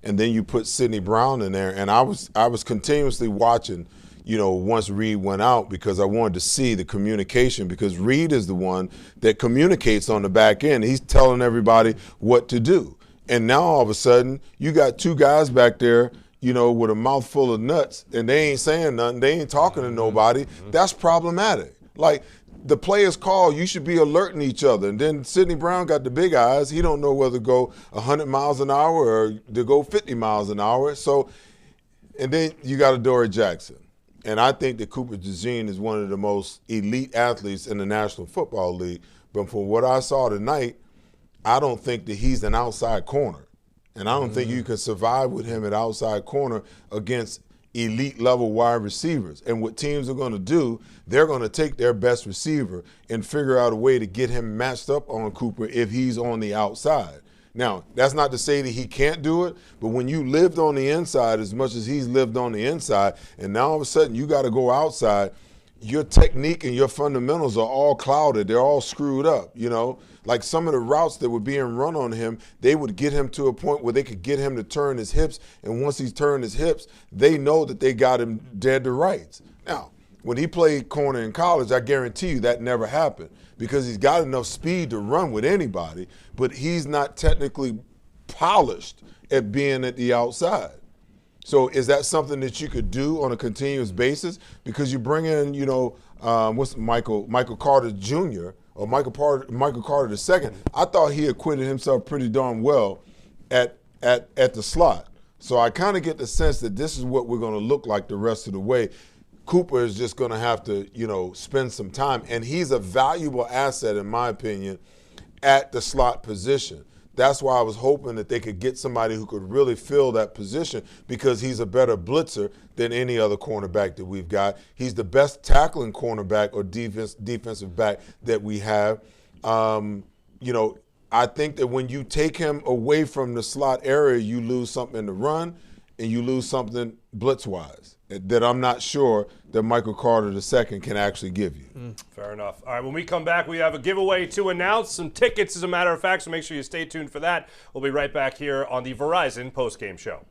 and then you put Sidney Brown in there. And I was continuously watching, once Reed went out because I wanted to see the communication because Reed is the one that communicates on the back end. He's telling everybody what to do. And now all of a sudden you got 2 guys back there, with a mouthful of nuts and they ain't saying nothing. They ain't talking to nobody. That's problematic. Like the players call, you should be alerting each other. And then Sidney Brown got the big eyes. He don't know whether to go 100 miles an hour or to go 50 miles an hour. So, and then you got Adoree Jackson. And I think that Cooper DeJean is one of the most elite athletes in the National Football League. But from what I saw tonight, I don't think that he's an outside corner. And I don't think you can survive with him at outside corner against elite level wide receivers. And what teams are going to do, they're going to take their best receiver and figure out a way to get him matched up on Cooper if he's on the outside. Now, that's not to say that he can't do it, but when you lived on the inside as much as he's lived on the inside, and now all of a sudden you got to go outside, your technique and your fundamentals are all clouded. They're all screwed up, Like some of the routes that were being run on him, they would get him to a point where they could get him to turn his hips, and once he's turned his hips, they know that they got him dead to rights. Now, when he played corner in college, I guarantee you that never happened because he's got enough speed to run with anybody, but he's not technically polished at being at the outside. So is that something that you could do on a continuous basis? Because you bring in, what's Michael Carter Jr. or Michael Carter II. I thought he acquitted himself pretty darn well at the slot. So I kind of get the sense that this is what we're going to look like the rest of the way. Cooper is just going to have to, spend some time. And he's a valuable asset, in my opinion, at the slot position. That's why I was hoping that they could get somebody who could really fill that position because he's a better blitzer than any other cornerback that we've got. He's the best tackling cornerback or defensive back that we have. I think that when you take him away from the slot area, you lose something in the run and you lose something blitz-wise. that I'm not sure that Michael Carter II can actually give you. Fair enough. All right, when we come back, we have a giveaway to announce, some tickets as a matter of fact, so make sure you stay tuned for that. We'll be right back here on the Verizon postgame show.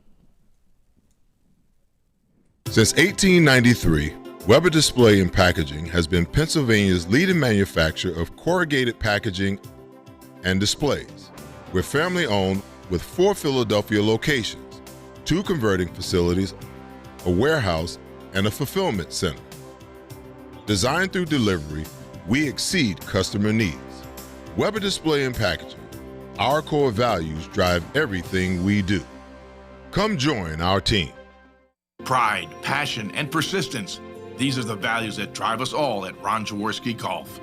Since 1893, Weber Display and Packaging has been Pennsylvania's leading manufacturer of corrugated packaging and displays. We're family owned with 4 Philadelphia locations, 2 converting facilities, a warehouse, and a fulfillment center. Designed through delivery, we exceed customer needs. Weber Display and Packaging. Our core values drive everything we do. Come join our team. Pride, passion, and persistence. These are the values that drive us all at Ron Jaworski Golf.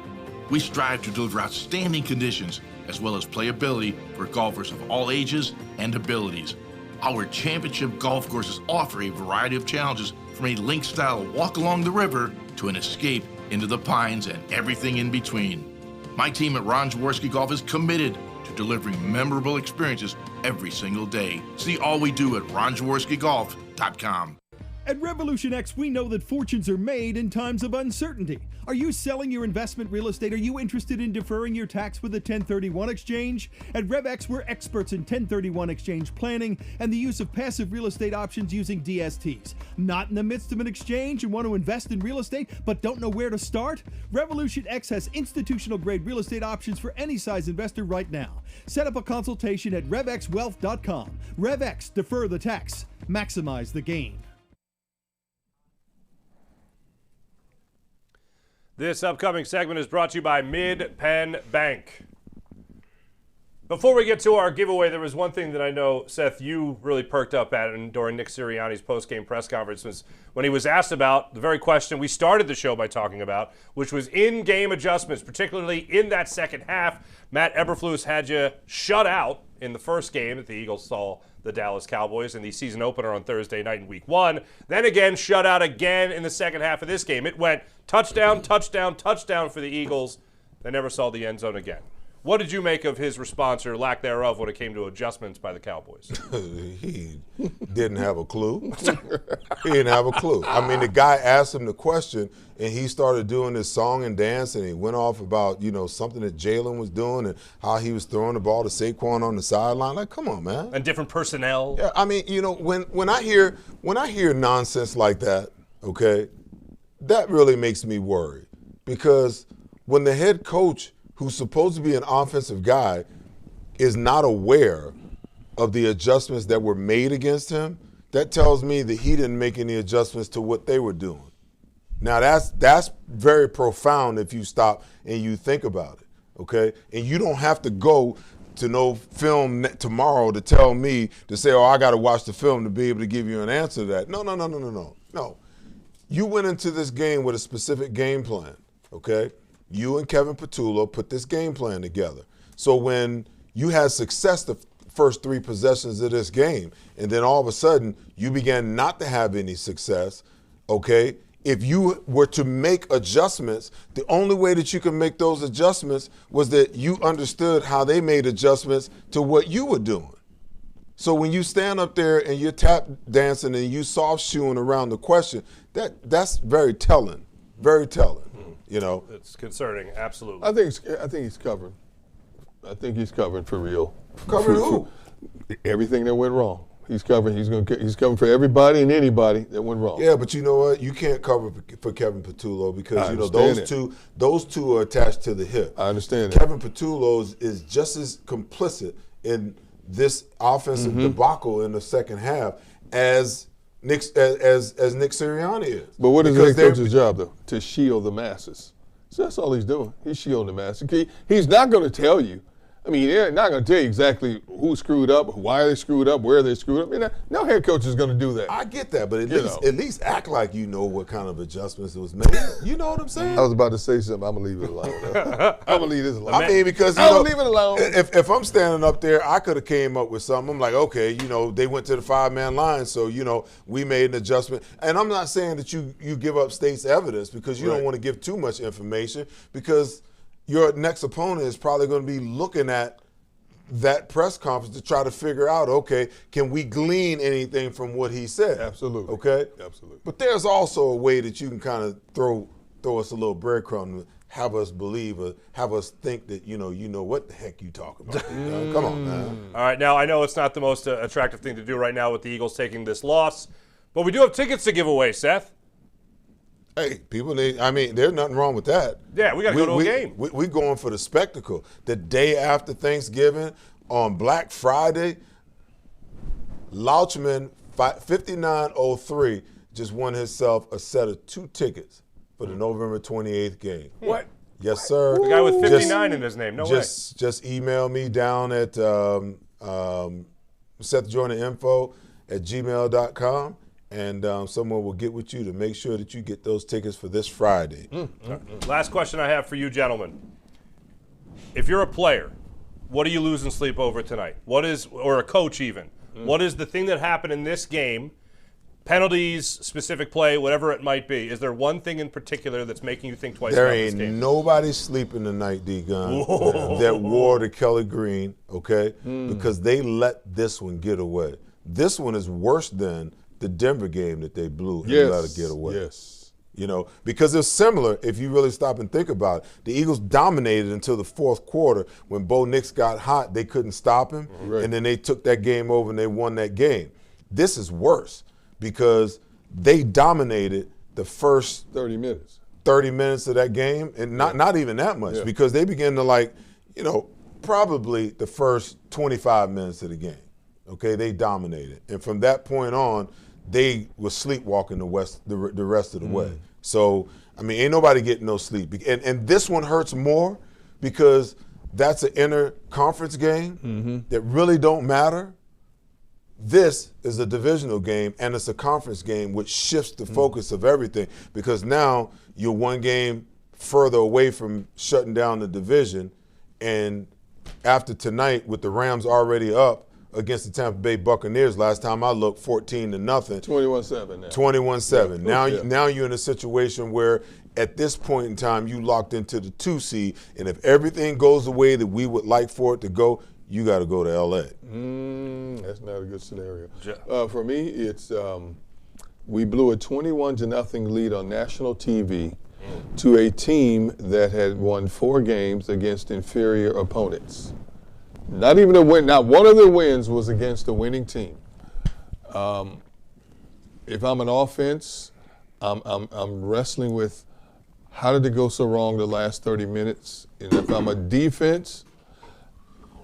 We strive to deliver outstanding conditions as well as playability for golfers of all ages and abilities. Our championship golf courses offer a variety of challenges, from a link-style walk along the river to an escape into the pines and everything in between. My team at Ron Jaworski Golf is committed to delivering memorable experiences every single day. See all we do at ronjaworskigolf.com. At Revolution X, we know that fortunes are made in times of uncertainty. Are you selling your investment real estate? Are you interested in deferring your tax with a 1031 exchange? At RevX, we're experts in 1031 exchange planning and the use of passive real estate options using DSTs. Not in the midst of an exchange and want to invest in real estate but don't know where to start? Revolution X has institutional grade real estate options for any size investor right now. Set up a consultation at RevXWealth.com. RevX, defer the tax, maximize the gain. This upcoming segment is brought to you by Mid-Penn Bank. Before we get to our giveaway, there was one thing that I know, Seth, you really perked up at during Nick Sirianni's post-game press conference, was when he was asked about the very question we started the show by talking about, which was in-game adjustments, particularly in that second half. Matt Eberflus had you shut out in the first game that the Eagles saw the Dallas Cowboys in the season opener on Thursday night in Week 1. Then again, shut out again in the second half of this game. It went touchdown, touchdown, touchdown for the Eagles. They never saw the end zone again. What did you make of his response, or lack thereof, when it came to adjustments by the Cowboys? He didn't have a clue. He didn't have a clue. I mean, the guy asked him the question, and he started doing this song and dance, and he went off about, something that Jalen was doing and how he was throwing the ball to Saquon on the sideline. Like, come on, man. And different personnel. Yeah, I mean, when I hear nonsense like that, okay, that really makes me worry, because when the head coach, who's supposed to be an offensive guy, is not aware of the adjustments that were made against him, that tells me that he didn't make any adjustments to what they were doing. Now, that's very profound if you stop and you think about it, okay? And you don't have to go to no film tomorrow to tell me to say, I got to watch the film to be able to give you an answer to that. No. You went into this game with a specific game plan, okay? You and Kevin Patullo put this game plan together. So when you had success the first 3 possessions of this game, and then all of a sudden you began not to have any success, okay, if you were to make adjustments, the only way that you could make those adjustments was that you understood how they made adjustments to what you were doing. So when you stand up there and you're tap dancing and you soft shoeing around the question, that's very telling, very telling. It's concerning, absolutely. I think he's covered. I think he's covered for real. Covered who? Everything that went wrong. He's covered. He's covered for everybody and anybody that went wrong. Yeah, but you know what? You can't cover for Kevin Patullo because those two are attached to the hip. I understand that. Kevin Patullo is just as complicit in this offensive debacle in the second half as Nick Sirianni is. But what is the head coach's job, though? To shield the masses. So that's all he's doing. He's shielding the masses. He's not going to tell you. I mean, they're not going to tell you exactly who screwed up, why they screwed up, where they screwed up. I mean, no head coach is going to do that. I get that, but at least act like you know what kind of adjustments was made. You know what I'm saying? I was about to say something. I'm going to leave it alone. I'm going to leave this alone. I mean, because I'm going to leave it alone. If I'm standing up there, I could have came up with something. I'm like, okay, they went to the 5-man line, so, we made an adjustment. And I'm not saying that you give up state's evidence because you don't want to give too much information, because your next opponent is probably going to be looking at that press conference to try to figure out, okay, can we glean anything from what he said? Absolutely. Okay? Absolutely. But there's also a way that you can kind of throw us a little breadcrumb, have us believe or have us think that, you know what the heck you talking about. Come on, man. All right, now I know it's not the most attractive thing to do right now with the Eagles taking this loss, but we do have tickets to give away, Seth. Hey, people need, there's nothing wrong with that. Yeah, we got to go to a game. We're going for the spectacle. The day after Thanksgiving, on Black Friday, Louchman 5903 just won himself a set of 2 tickets for the November 28th game. What? Yes, sir. The guy with 59 in his name. No way. Just email me down at SethJoynerInfo@gmail.com. And someone will get with you to make sure that you get those tickets for this Friday. Last question I have for you, gentlemen. If you're a player, what are you losing sleep over tonight? Or a coach even, what is the thing that happened in this game, penalties, specific play, whatever it might be? Is there one thing in particular that's making you think twice about this game? There ain't nobody sleeping tonight, D-Gun, that wore the Kelly Green, okay? Because they let this one get away. This one is worse than the Denver game that they blew and let it get away. Yes. Because it's similar if you really stop and think about it. The Eagles dominated until the fourth quarter. When Bo Nix got hot, they couldn't stop him. Right. And then they took that game over and they won that game. This is worse because they dominated the first 30 minutes. 30 minutes of that game, and not even that much, because they began to probably the first 25 minutes of the game. Okay, they dominated. And from that point on, they were sleepwalking the rest of the way. So, ain't nobody getting no sleep. And this one hurts more because that's an inter-conference game that really don't matter. This is a divisional game, and it's a conference game, which shifts the focus of everything because now you're one game further away from shutting down the division. And after tonight, with the Rams already up against the Tampa Bay Buccaneers, last time I looked, 14-0. 21-7 now. 21-7. Now you're in a situation where at this point in time you locked into the 2 seed, and if everything goes the way that we would like for it to go, you got to go to LA. That's not a good scenario. For me, it's we blew a 21-0 lead on national TV to a team that had won 4 games against inferior opponents. Not even a win. Not one of the wins was against a winning team. If I'm an offense, I'm wrestling with how did it go so wrong the last 30 minutes? And if I'm a defense,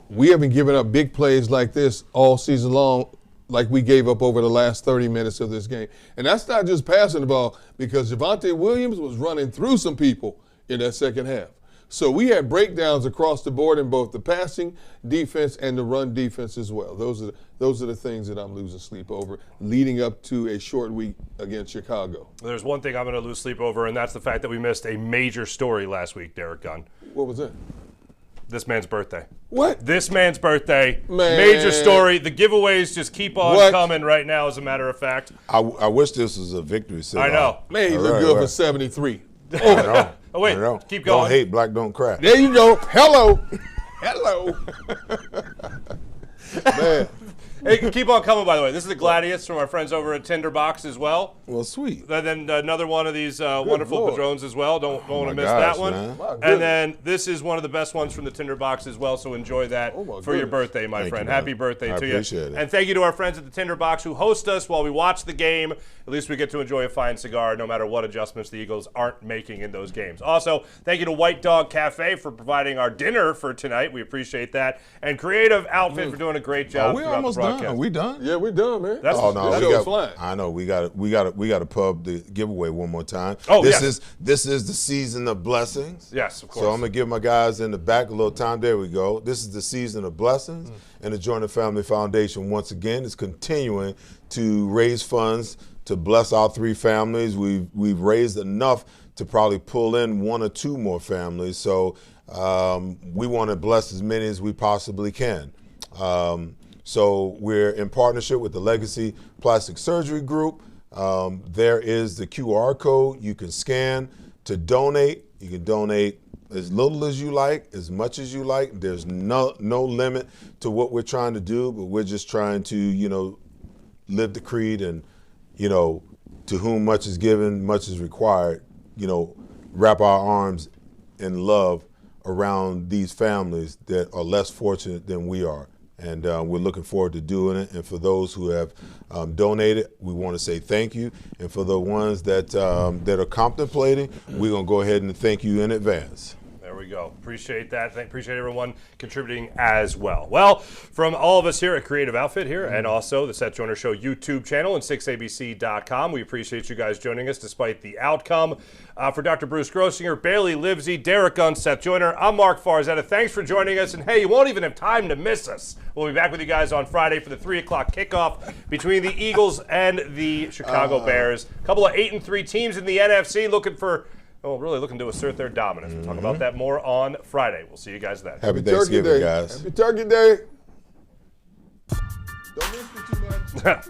we haven't given up big plays like this all season long, like we gave up over the last 30 minutes of this game. And that's not just passing the ball, because Javonte Williams was running through some people in that second half. So we had breakdowns across the board in both the passing defense and the run defense as well. Those are the things that I'm losing sleep over leading up to a short week against Chicago. There's one thing I'm going to lose sleep over, and that's the fact that we missed a major story last week, Derek Gunn. What was that? This man's birthday. What? This man's birthday. Man. Major story. The giveaways just keep on coming right now, as a matter of fact. I wish this was a victory. I know. Man, he looked good for 73. I know. Oh, wait. Keep going. Don't hate, black don't crack. There you go. Hello. Hello. Man. Hey, keep on coming, by the way. This is the Gladius from our friends over at Tinderbox as well. Well, sweet. And then another one of these wonderful Lord. Padrones as well. Don't want to miss gosh, that one. And then this is one of the best ones from the Tinderbox as well, so enjoy that for your birthday, my friend. Happy birthday to you. I appreciate it. And thank you to our friends at the Tinderbox who host us while we watch the game. At least we get to enjoy a fine cigar no matter what adjustments the Eagles aren't making in those games. Also, thank you to White Dog Cafe for providing our dinner for tonight. We appreciate that. And Creative Outfit for doing a great job. Are we throughout almost the broadcast. done? Are we done? Yeah, we're done, man. I know. We got to pub the giveaway one more time. Oh, this is the season of blessings. Yes, of course. So I'm gonna give my guys in the back a little time. There we go. This is the season of blessings, and the Joyner Family Foundation once again is continuing to raise funds to bless our 3 families. We've raised enough to probably pull in 1 or 2 more families. So we want to bless as many as we possibly can. So we're in partnership with the Legacy Plastic Surgery Group. There is the QR code you can scan to donate. You can donate as little as you like, as much as you like. There's no limit to what we're trying to do, but we're just trying to, live the creed and, to whom much is given, much is required, wrap our arms in love around these families that are less fortunate than we are. And we're looking forward to doing it. And for those who have donated, we want to say thank you. And for the ones that are contemplating, we're going to go ahead and thank you in advance. There we go. Appreciate that. Appreciate everyone contributing as well. Well, from all of us here at Creative Outfit here and also the Seth Joyner Show YouTube channel and 6abc.com, we appreciate you guys joining us despite the outcome. For Dr. Bruce Grossinger, Bailey Livesey, Derek Gunn, Seth Joyner, I'm Mark Farzetta. Thanks for joining us. And hey, you won't even have time to miss us. We'll be back with you guys on Friday for the 3 o'clock kickoff between the Eagles and the Chicago Bears. A couple of 8-3 teams in the NFC looking to assert their dominance. We'll talk about that more on Friday. We'll see you guys then. Happy Thanksgiving, guys. Happy Turkey Day. Don't miss me too much.